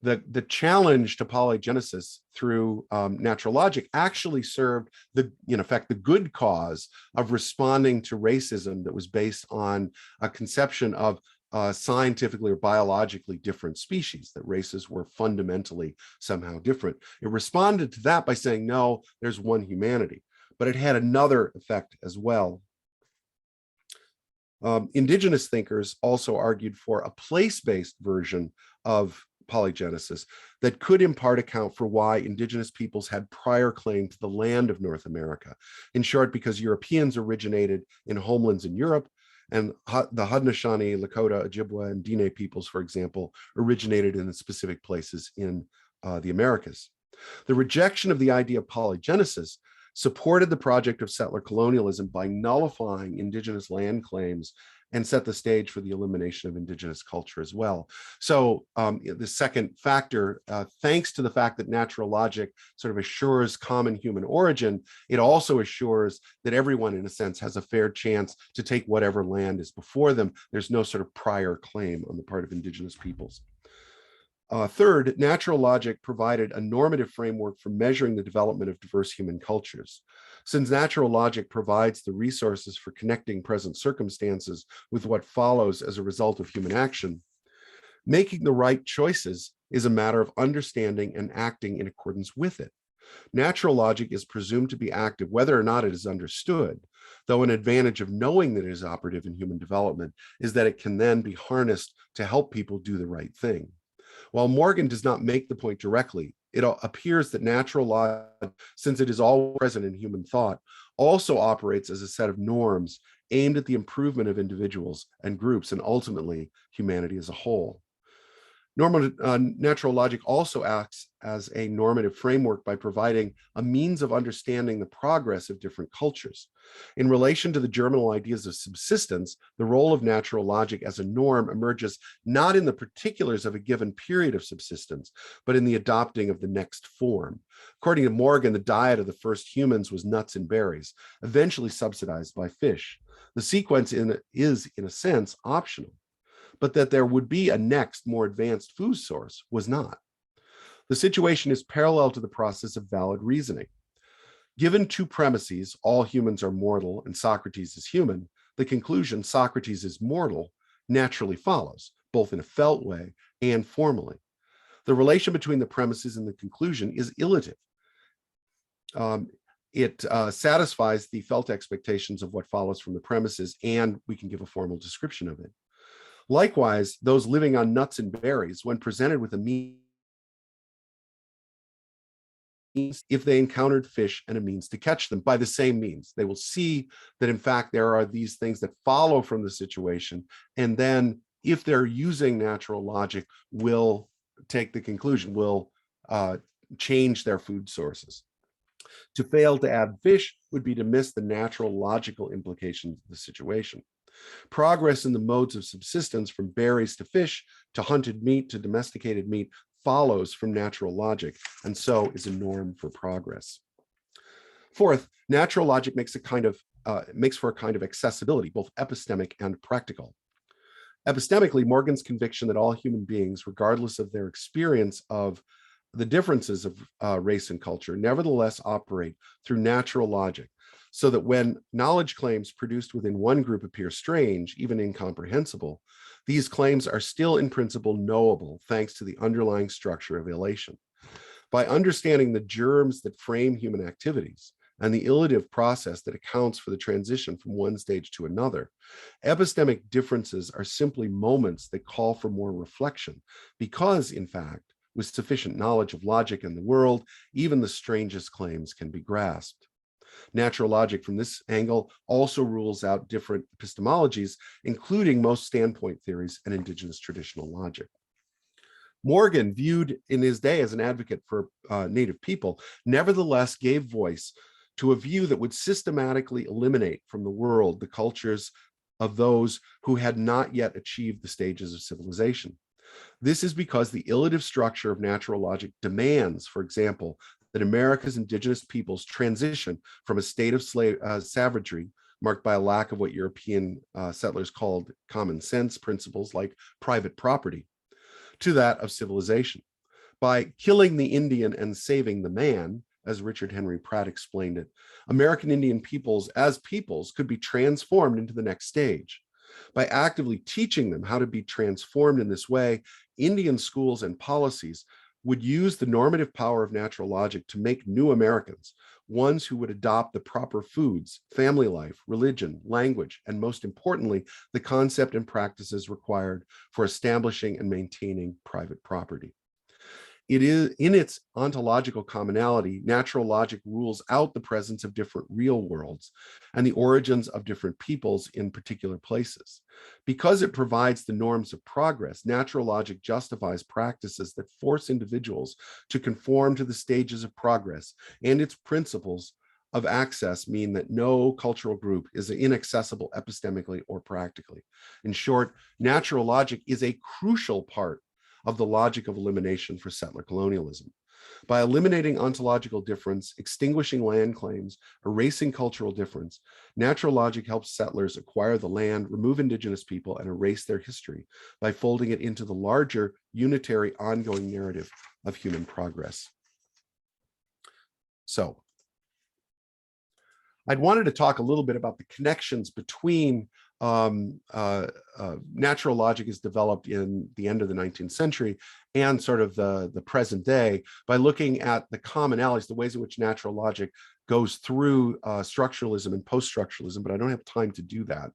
the challenge to polygenesis through natural logic actually served in effect the good cause of responding to racism that was based on a conception of scientifically or biologically different species, that races were fundamentally somehow different. It responded to that by saying, no, there's one humanity, but it had another effect as well. Indigenous thinkers also argued for a place-based version of polygenesis that could in part account for why indigenous peoples had prior claim to the land of North America. In short, because Europeans originated in homelands in Europe, and the Haudenosaunee, Lakota, Ojibwa, and Diné peoples, for example, originated in specific places in the Americas. The rejection of the idea of polygenesis supported the project of settler colonialism by nullifying indigenous land claims and set the stage for the elimination of indigenous culture as well. So the second factor, thanks to the fact that natural logic sort of assures common human origin, it also assures that everyone, in a sense, has a fair chance to take whatever land is before them. There's no sort of prior claim on the part of indigenous peoples. Third, natural logic provided a normative framework for measuring the development of diverse human cultures. Since natural logic provides the resources for connecting present circumstances with what follows as a result of human action, making the right choices is a matter of understanding and acting in accordance with it. Natural logic is presumed to be active whether or not it is understood, though an advantage of knowing that it is operative in human development is that it can then be harnessed to help people do the right thing. While Morgan does not make the point directly, it appears that natural law, since it is all present in human thought, also operates as a set of norms aimed at the improvement of individuals and groups, and ultimately humanity as a whole. Natural logic also acts as a normative framework by providing a means of understanding the progress of different cultures. In relation to the germinal ideas of subsistence, the role of natural logic as a norm emerges not in the particulars of a given period of subsistence, but in the adopting of the next form. According to Morgan, the diet of the first humans was nuts and berries, eventually subsidized by fish. The sequence is, in a sense, optional, but that there would be a next, more advanced food source was not. The situation is parallel to the process of valid reasoning. Given two premises, all humans are mortal and Socrates is human, the conclusion Socrates is mortal naturally follows, both in a felt way and formally. The relation between the premises and the conclusion is illative. It satisfies the felt expectations of what follows from the premises, and we can give a formal description of it. Likewise, those living on nuts and berries, when presented with a means, if they encountered fish and a means to catch them by the same means, they will see that in fact there are these things that follow from the situation, and then if they're using natural logic, will take the conclusion, will change their food sources. To fail to add fish would be to miss the natural logical implications of the situation. Progress in the modes of subsistence from berries to fish to hunted meat to domesticated meat follows from natural logic, and so is a norm for progress. Fourth, natural logic makes for a kind of accessibility, both epistemic and practical. Epistemically, Morgan's conviction that all human beings, regardless of their experience of the differences of race and culture, nevertheless operate through natural logic, so that when knowledge claims produced within one group appear strange, even incomprehensible, these claims are still in principle knowable thanks to the underlying structure of illation. By understanding the germs that frame human activities and the illative process that accounts for the transition from one stage to another, epistemic differences are simply moments that call for more reflection, because, in fact, with sufficient knowledge of logic and the world, even the strangest claims can be grasped. Natural logic from this angle also rules out different epistemologies, including most standpoint theories and indigenous traditional logic. Morgan, viewed in his day as an advocate for Native people, nevertheless gave voice to a view that would systematically eliminate from the world the cultures of those who had not yet achieved the stages of civilization. This is because the illative structure of natural logic demands, for example, that America's indigenous peoples transition from a state of savagery marked by a lack of what European settlers called common sense principles like private property, to that of civilization. By killing the Indian and saving the man, as Richard Henry Pratt explained it, American Indian peoples as peoples could be transformed into the next stage. By actively teaching them how to be transformed in this way, Indian schools and policies would use the normative power of natural logic to make new Americans, ones who would adopt the proper foods, family life, religion, language, and most importantly, the concept and practices required for establishing and maintaining private property. It is in its ontological commonality, natural logic rules out the presence of different real worlds and the origins of different peoples in particular places. Because it provides the norms of progress, natural logic justifies practices that force individuals to conform to the stages of progress, and its principles of access mean that no cultural group is inaccessible epistemically or practically. In short, natural logic is a crucial part of the logic of elimination for settler colonialism. By eliminating ontological difference, extinguishing land claims, erasing cultural difference, natural logic helps settlers acquire the land, remove indigenous people, and erase their history by folding it into the larger, unitary, ongoing narrative of human progress. So, I'd wanted to talk a little bit about the connections between natural logic is developed in the end of the 19th century and sort of the present day by looking at the commonalities, the ways in which natural logic goes through structuralism and post-structuralism, but I don't have time to do that.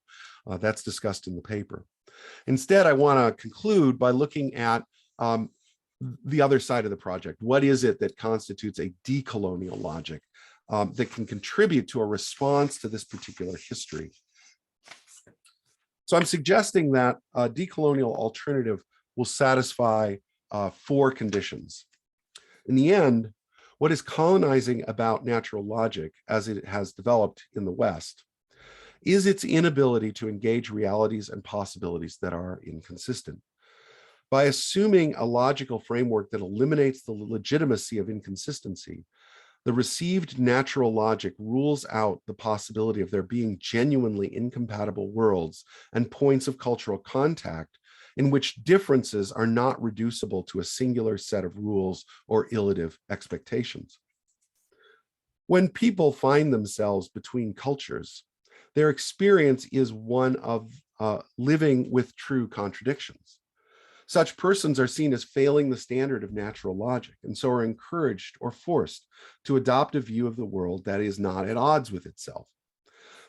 That's discussed in the paper. Instead, I want to conclude by looking at the other side of the project. What is it that constitutes a decolonial logic that can contribute to a response to this particular history? So I'm suggesting that a decolonial alternative will satisfy 4 conditions. In the end, what is colonizing about natural logic as it has developed in the West is its inability to engage realities and possibilities that are inconsistent. By assuming a logical framework that eliminates the legitimacy of inconsistency, the received natural logic rules out the possibility of there being genuinely incompatible worlds and points of cultural contact in which differences are not reducible to a singular set of rules or illative expectations. When people find themselves between cultures, their experience is one of living with true contradictions. Such persons are seen as failing the standard of natural logic, and so are encouraged or forced to adopt a view of the world that is not at odds with itself.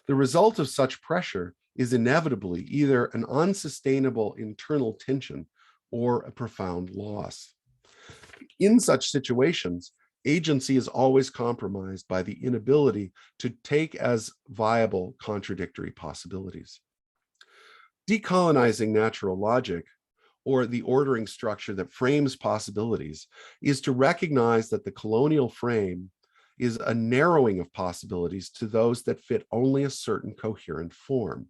The result of such pressure is inevitably either an unsustainable internal tension or a profound loss. In such situations, agency is always compromised by the inability to take as viable contradictory possibilities. Decolonizing natural logic, or the ordering structure that frames possibilities, is to recognize that the colonial frame is a narrowing of possibilities to those that fit only a certain coherent form.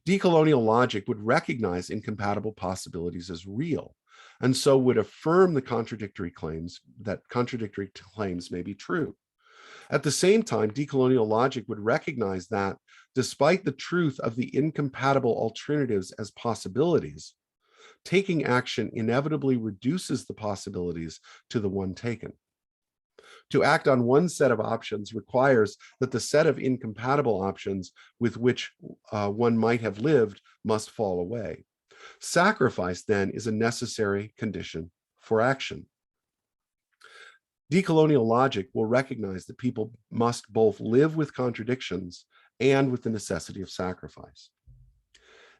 Decolonial logic would recognize incompatible possibilities as real, and so would affirm the contradictory claims may be true. At the same time, decolonial logic would recognize that despite the truth of the incompatible alternatives as possibilities, taking action inevitably reduces the possibilities to the one taken. To act on one set of options requires that the set of incompatible options with which one might have lived must fall away. Sacrifice, then, is a necessary condition for action. Decolonial logic will recognize that people must both live with contradictions and with the necessity of sacrifice.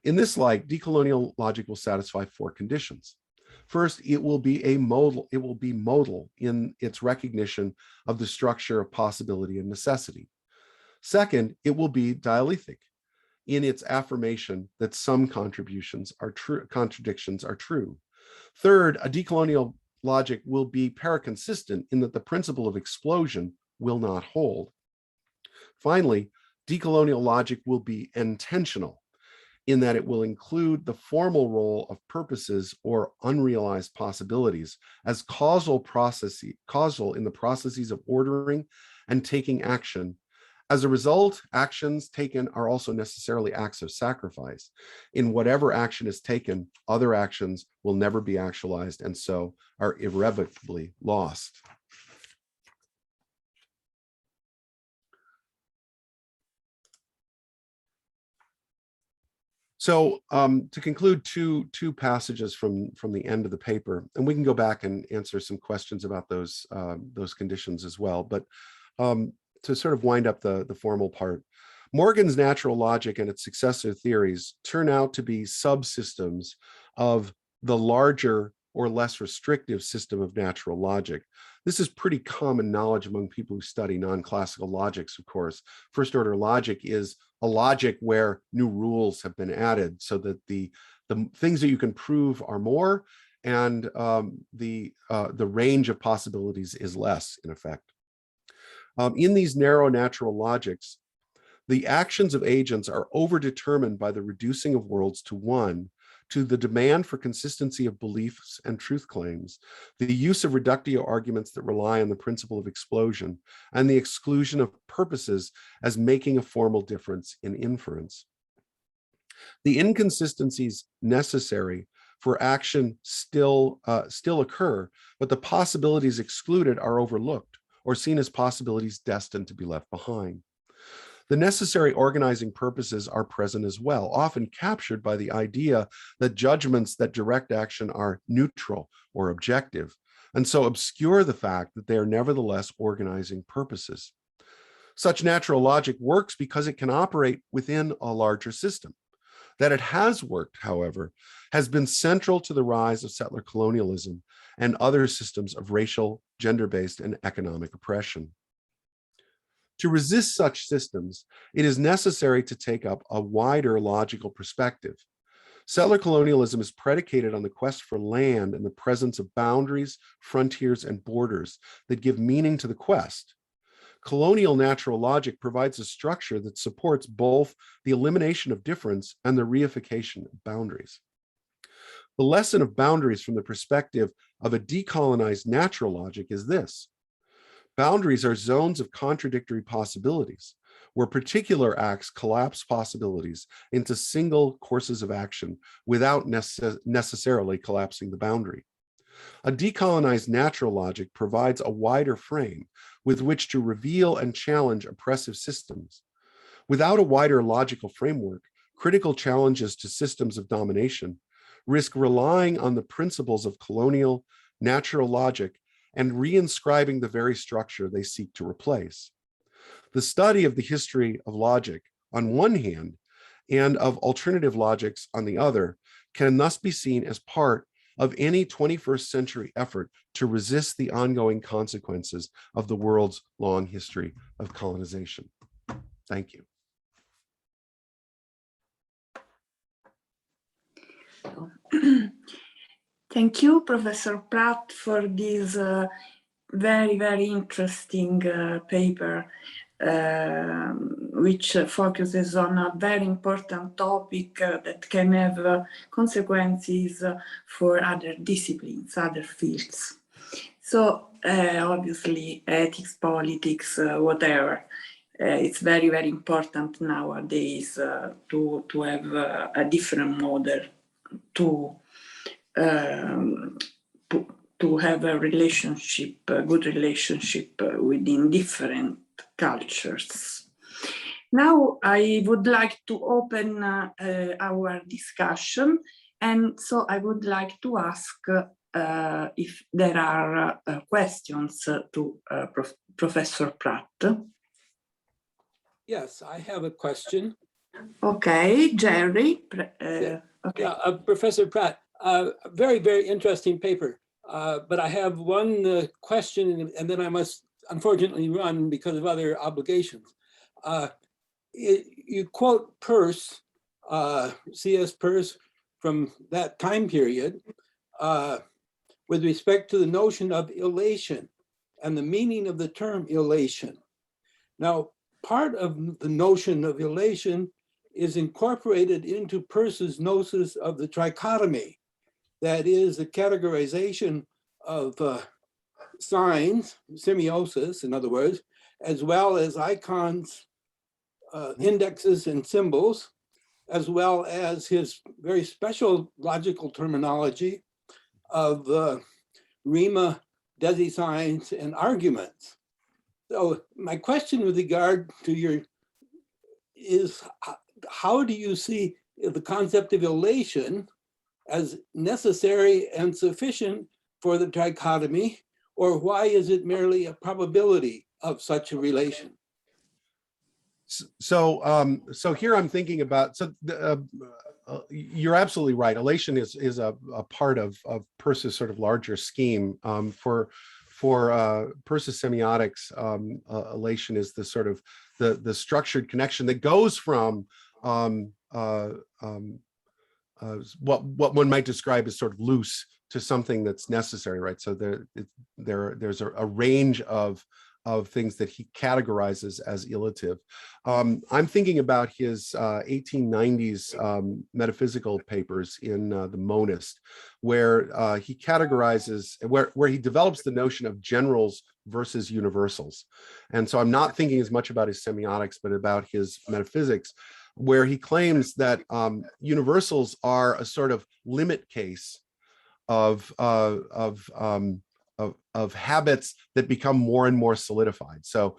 In this light, decolonial logic will satisfy 4 conditions. First, it will be modal in its recognition of the structure of possibility and necessity. Second, it will be dialectic in its affirmation that some contradictions are true. Third, a decolonial logic will be paraconsistent in that the principle of explosion will not hold. Finally, decolonial logic will be intentional in that it will include the formal role of purposes or unrealized possibilities as causal in the processes of ordering and taking action. As a result, actions taken are also necessarily acts of sacrifice. In whatever action is taken, other actions will never be actualized and so are irrevocably lost. So to conclude, two passages from the end of the paper, and we can go back and answer some questions about those conditions as well. But to sort of wind up the formal part, Morgan's natural logic and its successor theories turn out to be subsystems of the larger or less restrictive system of natural logic. This is pretty common knowledge among people who study non-classical logics, of course. First order logic is a logic where new rules have been added so that the things that you can prove are more and the range of possibilities is less, in effect. In these narrow natural logics, the actions of agents are overdetermined by the reducing of worlds to one, to the demand for consistency of beliefs and truth claims, the use of reductio arguments that rely on the principle of explosion, and the exclusion of purposes as making a formal difference in inference. The inconsistencies necessary for action still occur, but the possibilities excluded are overlooked or seen as possibilities destined to be left behind. The necessary organizing purposes are present as well, often captured by the idea that judgments that direct action are neutral or objective, and so obscure the fact that they are nevertheless organizing purposes. Such natural logic works because it can operate within a larger system. That it has worked, however, has been central to the rise of settler colonialism and other systems of racial, gender-based, and economic oppression. To resist such systems, it is necessary to take up a wider logical perspective. Settler colonialism is predicated on the quest for land and the presence of boundaries, frontiers, and borders that give meaning to the quest. Colonial natural logic provides a structure that supports both the elimination of difference and the reification of boundaries. The lesson of boundaries from the perspective of a decolonized natural logic is this: boundaries are zones of contradictory possibilities, where particular acts collapse possibilities into single courses of action without necessarily collapsing the boundary. A decolonized natural logic provides a wider frame with which to reveal and challenge oppressive systems. Without a wider logical framework, critical challenges to systems of domination risk relying on the principles of colonial natural logic and reinscribing the very structure they seek to replace. The study of the history of logic on one hand and of alternative logics on the other can thus be seen as part of any 21st century effort to resist the ongoing consequences of the world's long history of colonization. Thank you. Thank you, Professor Pratt, for this very, very interesting paper, which focuses on a very important topic that can have consequences for other disciplines, other fields. So obviously ethics, politics, whatever. It's very, very important nowadays to have a different model to have a relationship, a good relationship within different cultures. Now I would like to open our discussion, and so I would like to ask if there are questions to Professor Pratt. Yes, I have a question. Okay, Jerry. Okay. Yeah, Professor Pratt, very, very interesting paper. But I have one question, and then I must unfortunately run because of other obligations. You quote Peirce, C.S. Peirce, from that time period with respect to the notion of elation and the meaning of the term elation. Now, part of the notion of elation is incorporated into Peirce's gnosis of the trichotomy. That is the categorization of signs, semiosis, in other words, as well as icons, indexes, and symbols, as well as his very special logical terminology of rima, desi-signs, and arguments. So my question with regard to your is, how do you see the concept of elation as necessary and sufficient for the trichotomy, or why is it merely a probability of such a relation? So here I'm thinking about, you're absolutely right. Elation is a part of Peirce's sort of larger scheme. For Peirce's semiotics, elation is the sort of the structured connection that goes from what one might describe as sort of loose to something that's necessary, right? So there's a range of things that he categorizes as elative. I'm thinking about his 1890s metaphysical papers in the Monist, where he categorizes, where he develops the notion of generals versus universals. And so I'm not thinking as much about his semiotics, but about his metaphysics, where he claims that universals are a sort of limit case of habits that become more and more solidified. So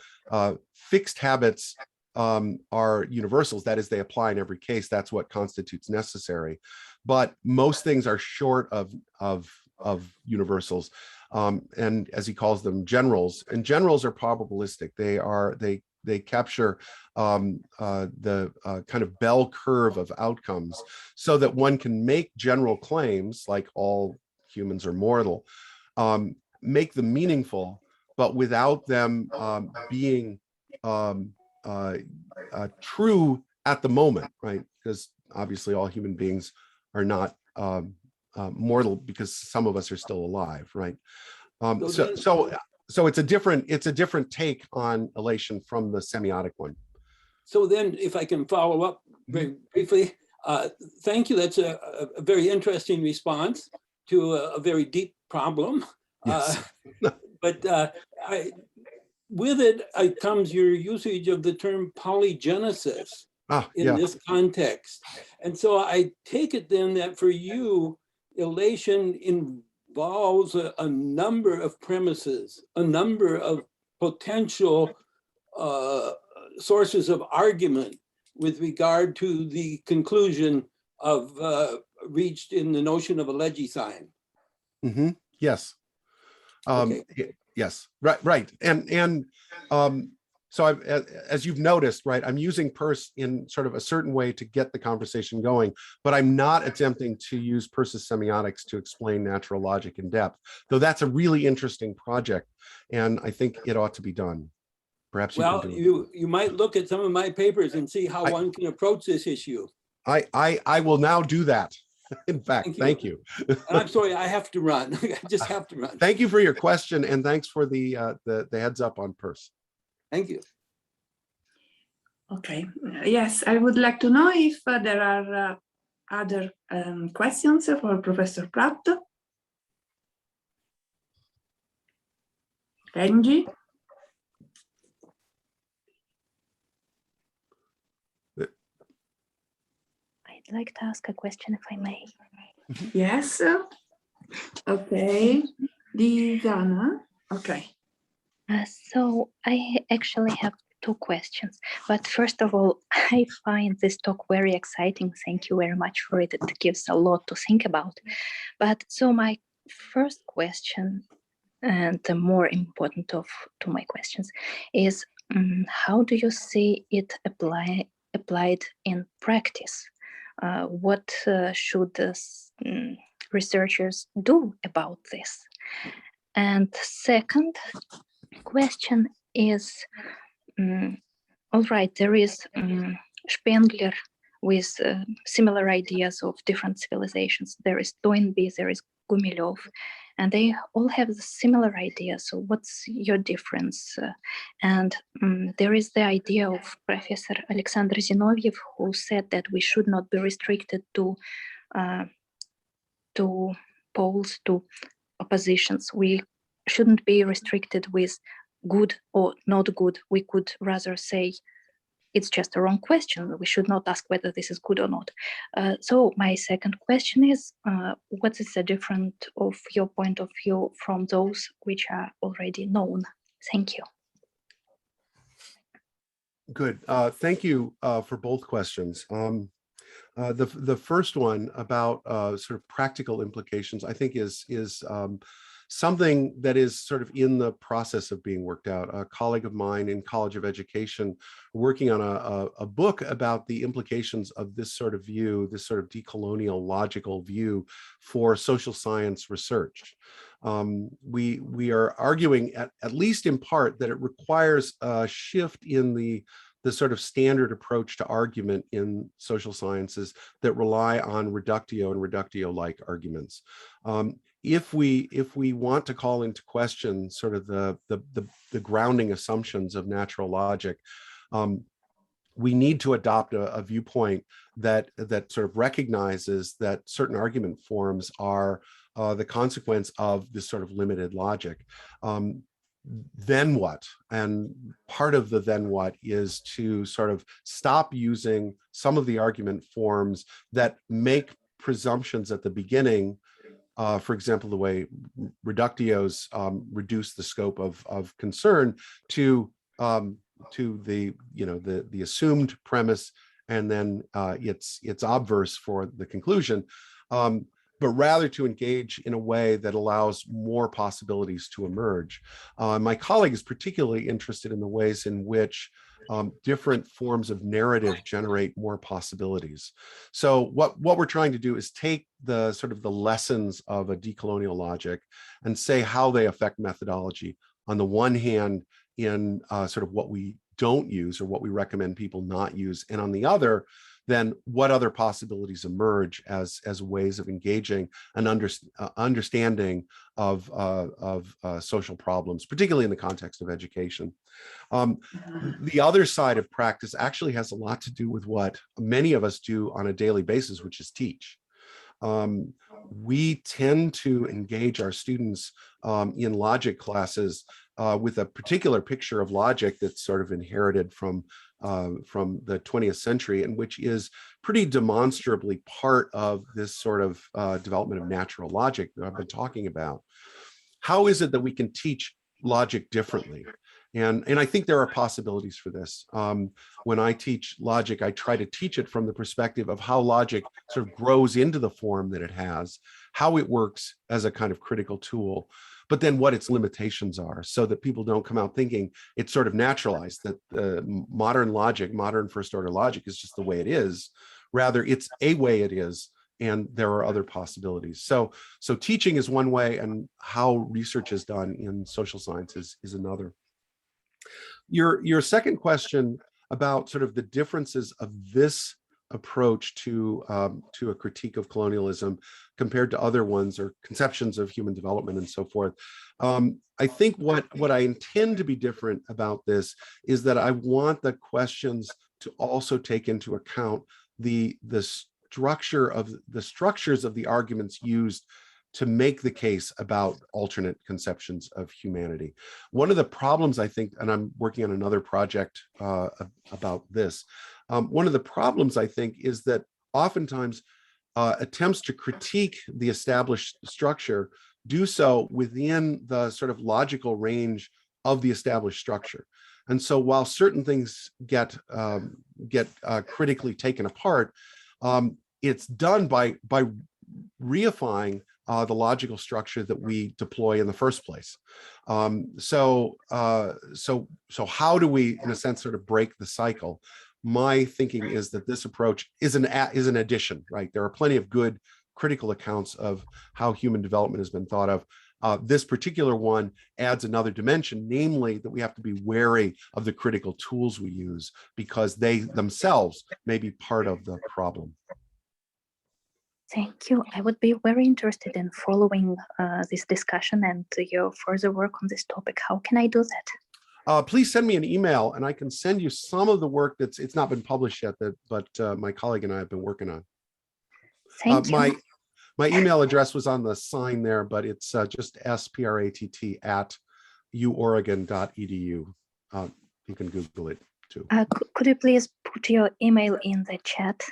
fixed habits are universals, that is, they apply in every case. That's what constitutes necessary. But most things are short of universals, and as he calls them, generals. And generals are probabilistic. They they capture the kind of bell curve of outcomes, so that one can make general claims like all humans are mortal, make them meaningful, but without them being true at the moment, right? Because obviously all human beings are not mortal, because some of us are still alive, right? So it's a different take on elation from the semiotic one. So then, if I can follow up very briefly, thank you. That's a very interesting response to a very deep problem. Yes. But with it comes your usage of the term polygenesis in this context. And so I take it then that for you, elation involves a number of premises, a number of potential sources of argument with regard to the conclusion of reached in the notion of a legisign. Mm-hmm. Yes. Okay. Yes. Right. And so as you've noticed, right, I'm using Peirce in sort of a certain way to get the conversation going, but I'm not attempting to use Peirce's semiotics to explain natural logic in depth, though that's a really interesting project, and I think it ought to be done. Perhaps you can do it. You might look at some of my papers and see how one can approach this issue. I will now do that. In fact, thank you. And I'm sorry, I have to run. I just have to run. Thank you for your question, and thanks for the heads up on Peirce. Thank you. Okay. Yes, I would like to know if there are other questions for Professor Pratt. Benji? I'd like to ask a question, if I may. Yes. Okay. Diana. Okay. So I actually have two questions. But first of all, I find this talk very exciting. Thank you very much for it. It gives a lot to think about. But so my first question, and the more important of to my questions, is how do you see it applied in practice? What should the researchers do about this? And second question is, all right, there is Spengler with similar ideas of different civilizations. There is Toynbee, there is Gumilev, and they all have similar ideas. So what's your difference? And there is the idea of Professor Alexander Zinoviev, who said that we should not be restricted to poles, to oppositions. We shouldn't be restricted with good or not good. We could rather say it's just a wrong question. We should not ask whether this is good or not. So my second question is, what is the difference of your point of view from those which are already known? Thank you. Good. Thank you for both questions. The first one about sort of practical implications, I think is something that is sort of in the process of being worked out. A colleague of mine in College of Education working on a book about the implications of this sort of view, this sort of decolonial logical view for social science research. We are arguing, at least in part, that it requires a shift in the sort of standard approach to argument in social sciences that rely on reductio and reductio-like arguments. If we want to call into question sort of the grounding assumptions of natural logic, we need to adopt a viewpoint that sort of recognizes that certain argument forms are the consequence of this sort of limited logic. Then what? And part of the then what is to sort of stop using some of the argument forms that make presumptions at the beginning. For example, the way reductios reduce the scope of concern to the assumed premise, and then its obverse for the conclusion. but rather to engage in a way that allows more possibilities to emerge. My colleague is particularly interested in the ways in which different forms of narrative generate more possibilities. So what we're trying to do is take the sort of the lessons of a decolonial logic and say how they affect methodology. On the one hand, in sort of what we don't use or what we recommend people not use, and on the other, then what other possibilities emerge as ways of engaging an understanding of social problems, particularly in the context of education. The other side of practice actually has a lot to do with what many of us do on a daily basis, which is teach. We tend to engage our students in logic classes with a particular picture of logic that's sort of inherited from the 20th century, and which is pretty demonstrably part of this sort of development of natural logic that I've been talking about. How is it that we can teach logic differently? And I think there are possibilities for this. When I teach logic, I try to teach it from the perspective of how logic sort of grows into the form that it has, how it works as a kind of critical tool, but then what its limitations are, so that people don't come out thinking it's sort of naturalized, that modern logic, modern first order logic is just the way it is. Rather, it's a way it is, and there are other possibilities. So teaching is one way, and how research is done in social sciences is another. Your second question about sort of the differences of this approach to a critique of colonialism compared to other ones, or conceptions of human development and so forth. I think what I intend to be different about this is that I want the questions to also take into account the structures of the arguments used to make the case about alternate conceptions of humanity. One of the problems, I think, and I'm working on another project about this, one of the problems, I think, is that oftentimes attempts to critique the established structure do so within the sort of logical range of the established structure. And so while certain things get critically taken apart, it's done by reifying the logical structure that we deploy in the first place. So how do we, in a sense, sort of break the cycle? My thinking is that this approach is an addition, right? There are plenty of good critical accounts of how human development has been thought of. This particular one adds another dimension, namely that we have to be wary of the critical tools we use, because they themselves may be part of the problem. Thank you. I would be very interested in following this discussion and your further work on this topic. How can I do that? Please send me an email, and I can send you some of the work it's not been published yet, but my colleague and I have been working on. Thank you. My email address was on the sign there, but it's just spratt@uoregon.edu. You can Google it too. Could you please put your email in the chat?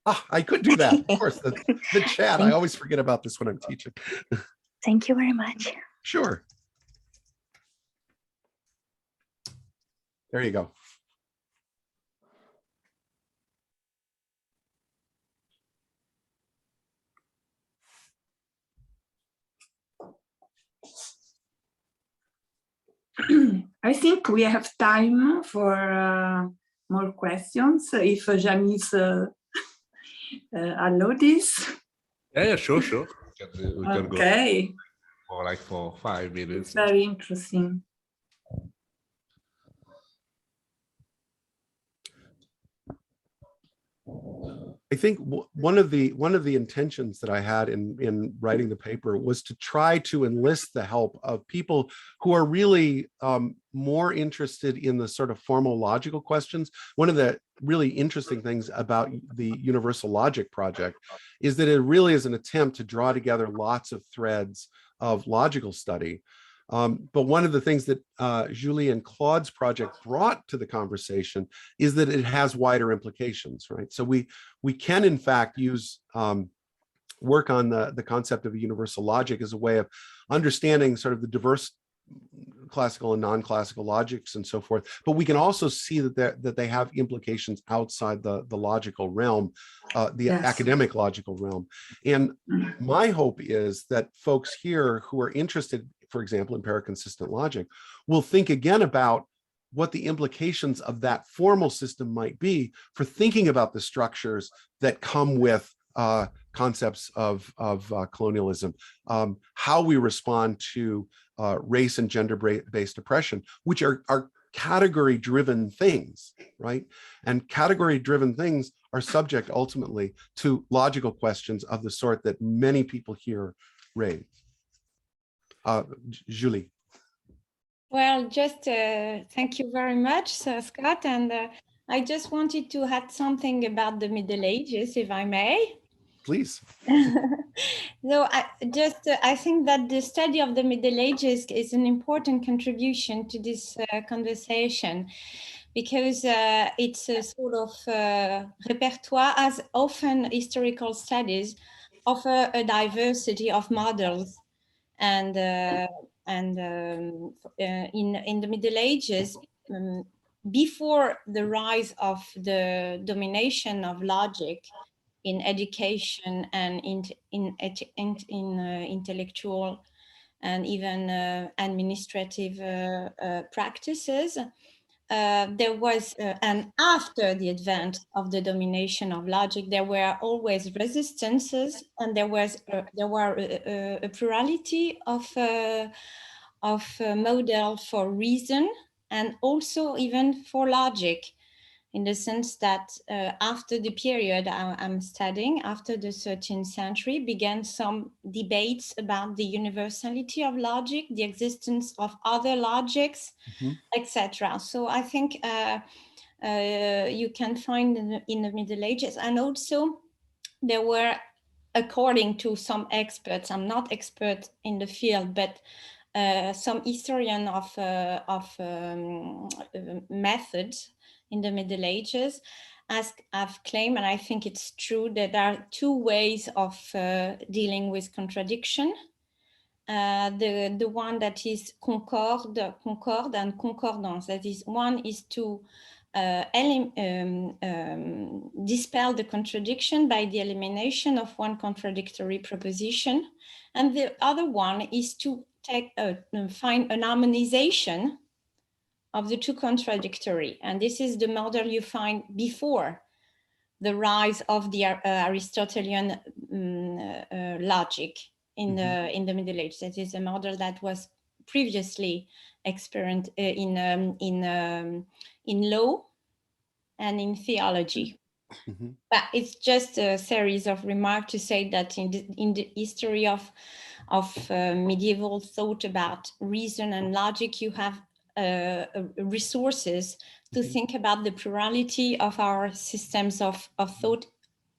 I could do that, of course. The chat, I always forget about this when I'm teaching. Thank you very much. Sure. There you go. I think we have time for more questions, if Janice allow this. Yeah, sure. We can Okay. Go for 5 minutes. Very interesting. I think one of the intentions that I had in writing the paper was to try to enlist the help of people who are really more interested in the sort of formal logical questions. One of the really interesting things about the Universal Logic project is that it really is an attempt to draw together lots of threads of logical study. But one of the things that Julie and Claude's project brought to the conversation is that it has wider implications, right? So we can, in fact, use work on the concept of a universal logic as a way of understanding sort of the diverse classical and non-classical logics and so forth, but we can also see that they have implications outside the logical realm, the Yes. academic logical realm. And my hope is that folks here who are interested, for example, in paraconsistent logic, will think again about what the implications of that formal system might be for thinking about the structures that come with concepts of colonialism, how we respond to race and gender-based oppression, which are category-driven things, right? And category-driven things are subject ultimately to logical questions of the sort that many people here raise. Julie. Well, just thank you very much, Sir Scott. And I just wanted to add something about the Middle Ages, if I may. Please. No, I think that the study of the Middle Ages is an important contribution to this conversation, because it's a sort of repertoire, as often historical studies offer a diversity of models. And in the Middle Ages, before the rise of the domination of logic in education and in intellectual and even administrative practices, there was, and after the advent of the domination of logic, there were always resistances, and there were a plurality of model for reason, and also even for logic, in the sense that after the period I'm studying, after the 13th century, began some debates about the universality of logic, the existence of other logics, etc. So I think you can find in the Middle Ages, and also there were, according to some experts, I'm not expert in the field, but some historian of methods in the Middle Ages have claimed, and I think it's true, that there are two ways of dealing with contradiction. The one that is concorde and concordance. That is, one is to dispel the contradiction by the elimination of one contradictory proposition, and the other one is to find an harmonization of the two contradictory. And this is the model you find before the rise of the Aristotelian logic in the Middle Ages. That is a model that was previously experienced in law and in theology. But it's just a series of remarks to say that in the history of medieval thought about reason and logic, you have resources to think about the plurality of our systems of thought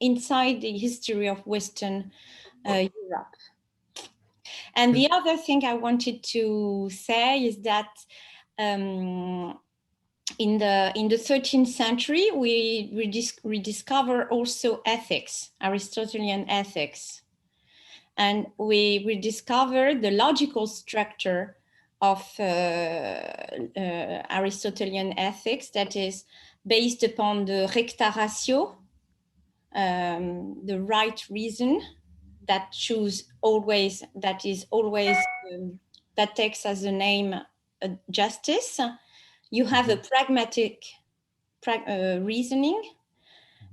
inside the history of Western Europe. And the other thing I wanted to say is that in the 13th century, we rediscover also ethics, Aristotelian ethics. And we rediscover the logical structure of Aristotelian ethics that is based upon the recta ratio, the right reason that that takes as a name justice. You have a pragmatic reasoning,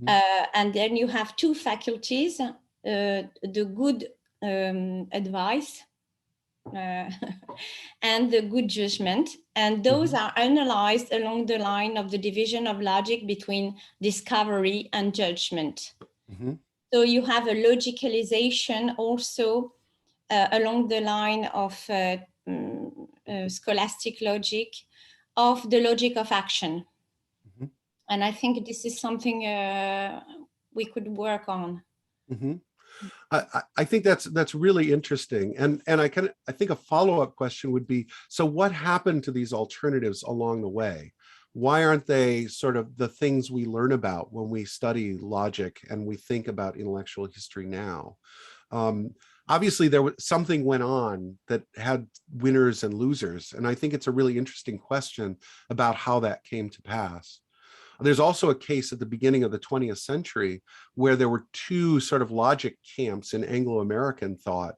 and then you have two faculties, the good advice and the good judgment, and those are analyzed along the line of the division of logic between discovery and judgment. So you have a logicalization also along the line of scholastic logic, of the logic of action. And I think this is something we could work on. I think that's really interesting, and I think a follow-up question would be: so what happened to these alternatives along the way? Why aren't they sort of the things we learn about when we study logic and we think about intellectual history now? Obviously, there was something went on that had winners and losers. And I think it's a really interesting question about how that came to pass. There's also a case at the beginning of the 20th century where there were two sort of logic camps in Anglo-American thought.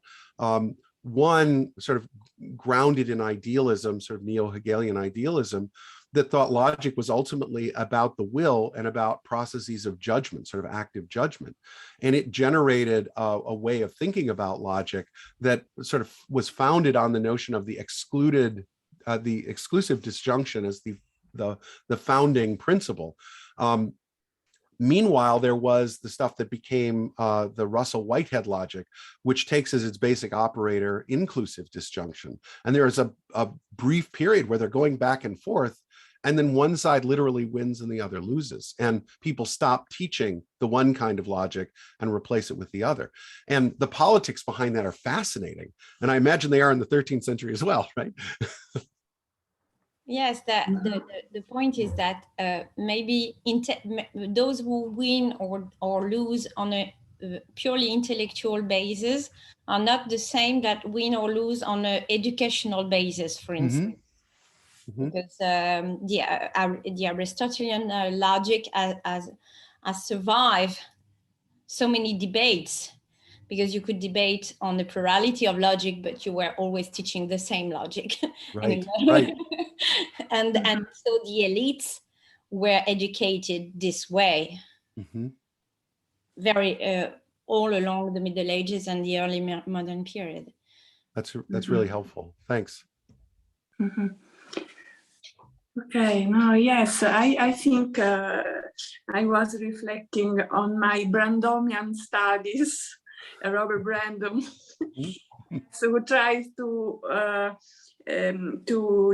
One sort of grounded in idealism, sort of neo-Hegelian idealism, that thought logic was ultimately about the will and about processes of judgment, sort of active judgment. And it generated a way of thinking about logic that sort of was founded on the notion of the exclusive disjunction as the founding principle. Meanwhile, there was the stuff that became the Russell-Whitehead logic, which takes as its basic operator inclusive disjunction. And there is a brief period where they're going back and forth, and then one side literally wins and the other loses. And people stop teaching the one kind of logic and replace it with the other. And the politics behind that are fascinating. And I imagine they are in the 13th century as well, right? Yes, the point is that maybe those who win or lose on a purely intellectual basis are not the same that win or lose on an educational basis, for instance. Because the Aristotelian logic has survived so many debates, because you could debate on the plurality of logic, but you were always teaching the same logic. Right, right. And so the elites were educated this way, very all along the Middle Ages and the early modern period. That's really helpful. Thanks. Okay, no, yes, I think I was reflecting on my Brandomian studies, Robert Brandom, so who tries to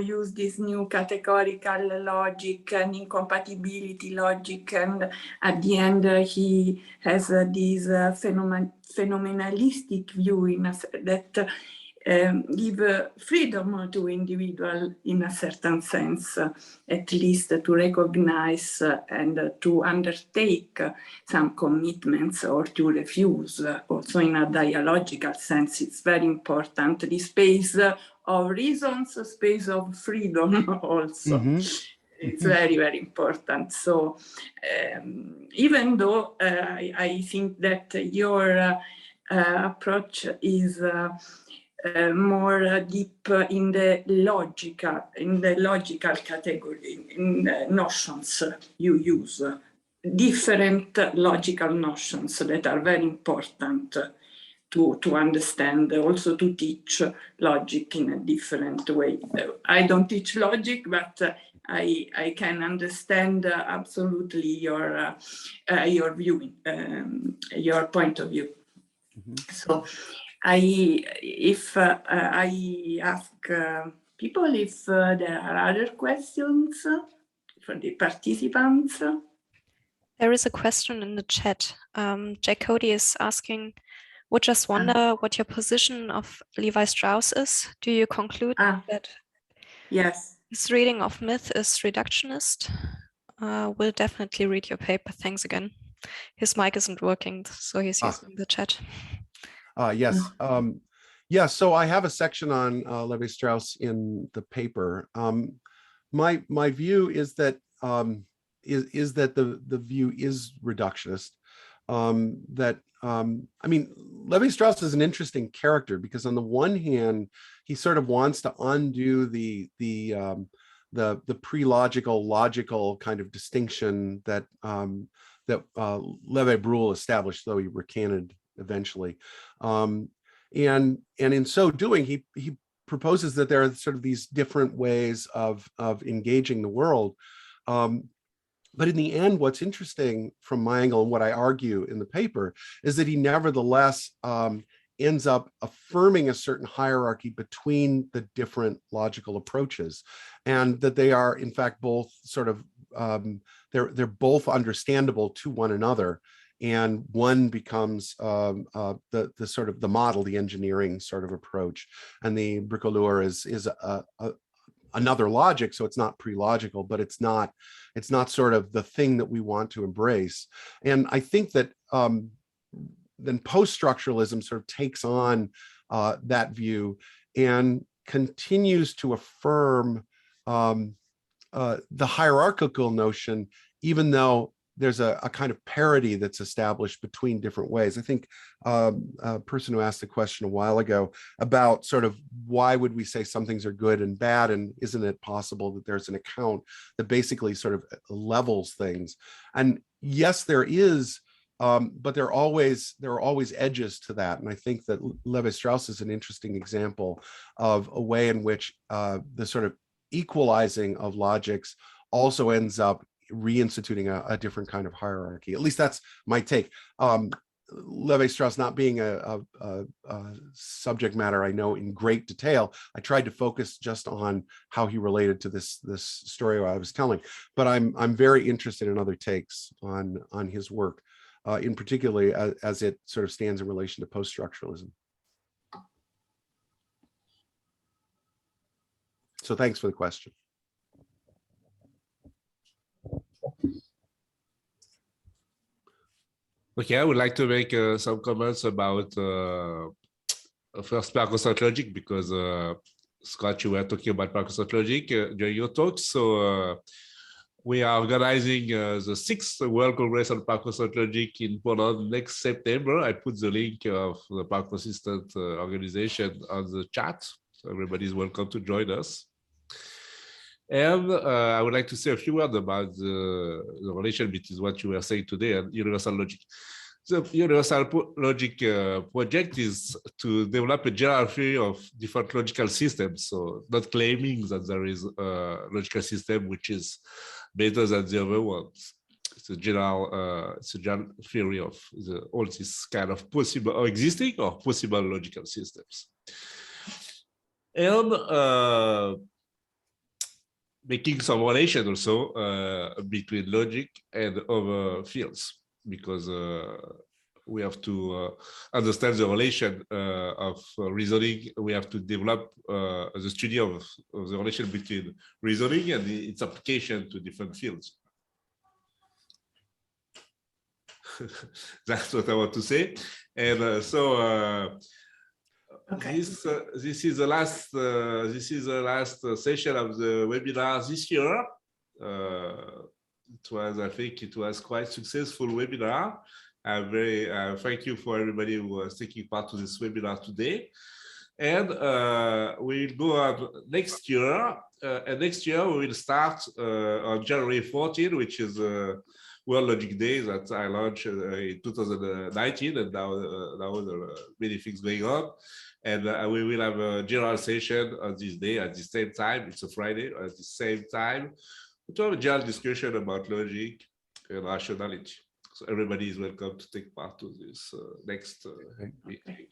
use this new categorical logic and incompatibility logic, and at the end he has this phenomenalistic view that give freedom to individual in a certain sense, at least to recognize and to undertake some commitments or to refuse. Also in a dialogical sense, it's very important. The space of reasons, space of freedom also. It's very, very important. So even though I think that your approach is more deep in the logical category, in the notions you use, different logical notions that are very important to understand, also to teach logic in a different way. I don't teach logic, but I can understand absolutely your view, your point of view. So if I ask people if there are other questions for the participants. There is a question in the chat. Jack Cody is asking, would just wonder what your position of Levi Strauss is. Do you conclude that his reading of myth is reductionist? We'll definitely read your paper. Thanks again. His mic isn't working, so he's using the chat. Yes. Yeah, so I have a section on Levi-Strauss in the paper. My view is that the view is reductionist. I mean, Levi-Strauss is an interesting character because on the one hand, he sort of wants to undo the pre-logical, logical kind of distinction that Levi-Bruhl established, though he recanted eventually. And in so doing, he proposes that there are sort of these different ways of engaging the world. But in the end, what's interesting from my angle and what I argue in the paper is that he nevertheless ends up affirming a certain hierarchy between the different logical approaches, and that they are in fact both sort of they're both understandable to one another, and one becomes the sort of the model, the engineering sort of approach, and the bricoleur is another logic. So it's not pre-logical, but it's not sort of the thing that we want to embrace. And I think that then post-structuralism sort of takes on that view and continues to affirm the hierarchical notion, even though there's a kind of parity that's established between different ways. I think a person who asked the question a while ago about sort of why would we say some things are good and bad, and isn't it possible that there's an account that basically sort of levels things? And yes, there is, but there are always edges to that. And I think that Levi-Strauss is an interesting example of a way in which the sort of equalizing of logics also ends up reinstituting a different kind of hierarchy. At least that's my take. Levi-Strauss not being a subject matter I know in great detail, I tried to focus just on how he related to this story I was telling. But I'm very interested in other takes on his work, in particularly as it sort of stands in relation to post-structuralism. So thanks for the question. Okay, I would like to make some comments about first Microsoft Logic, because Scott, you were talking about Microsoft Logic during your talk. So we are organizing the 6th World Congress on Microsoft Logic in Poland next September. I put the link of the Park-Consistent organization on the chat, so everybody is welcome to join us. And I would like to say a few words about the relation between what you were saying today and universal logic. The universal logic project is to develop a general theory of different logical systems. So not claiming that there is a logical system which is better than the other ones. It's a general theory of all these kind of possible or existing or possible logical systems. And making some relation also between logic and other fields, because we have to understand the relation of reasoning. We have to develop the study of the relation between reasoning and its application to different fields. That's what I want to say. And okay. This is the last session of the webinar this year. I think it was quite successful webinar. I'm very thank you for everybody who was taking part to this webinar today. And we'll go on next year. And next year we will start on January 14, which is World Logic Day that I launched in 2019, and now there are many things going on. And we will have a general session on this day at the same time. It's a Friday at the same time to have a general discussion about logic and rationality. So everybody is welcome to take part to this next meeting.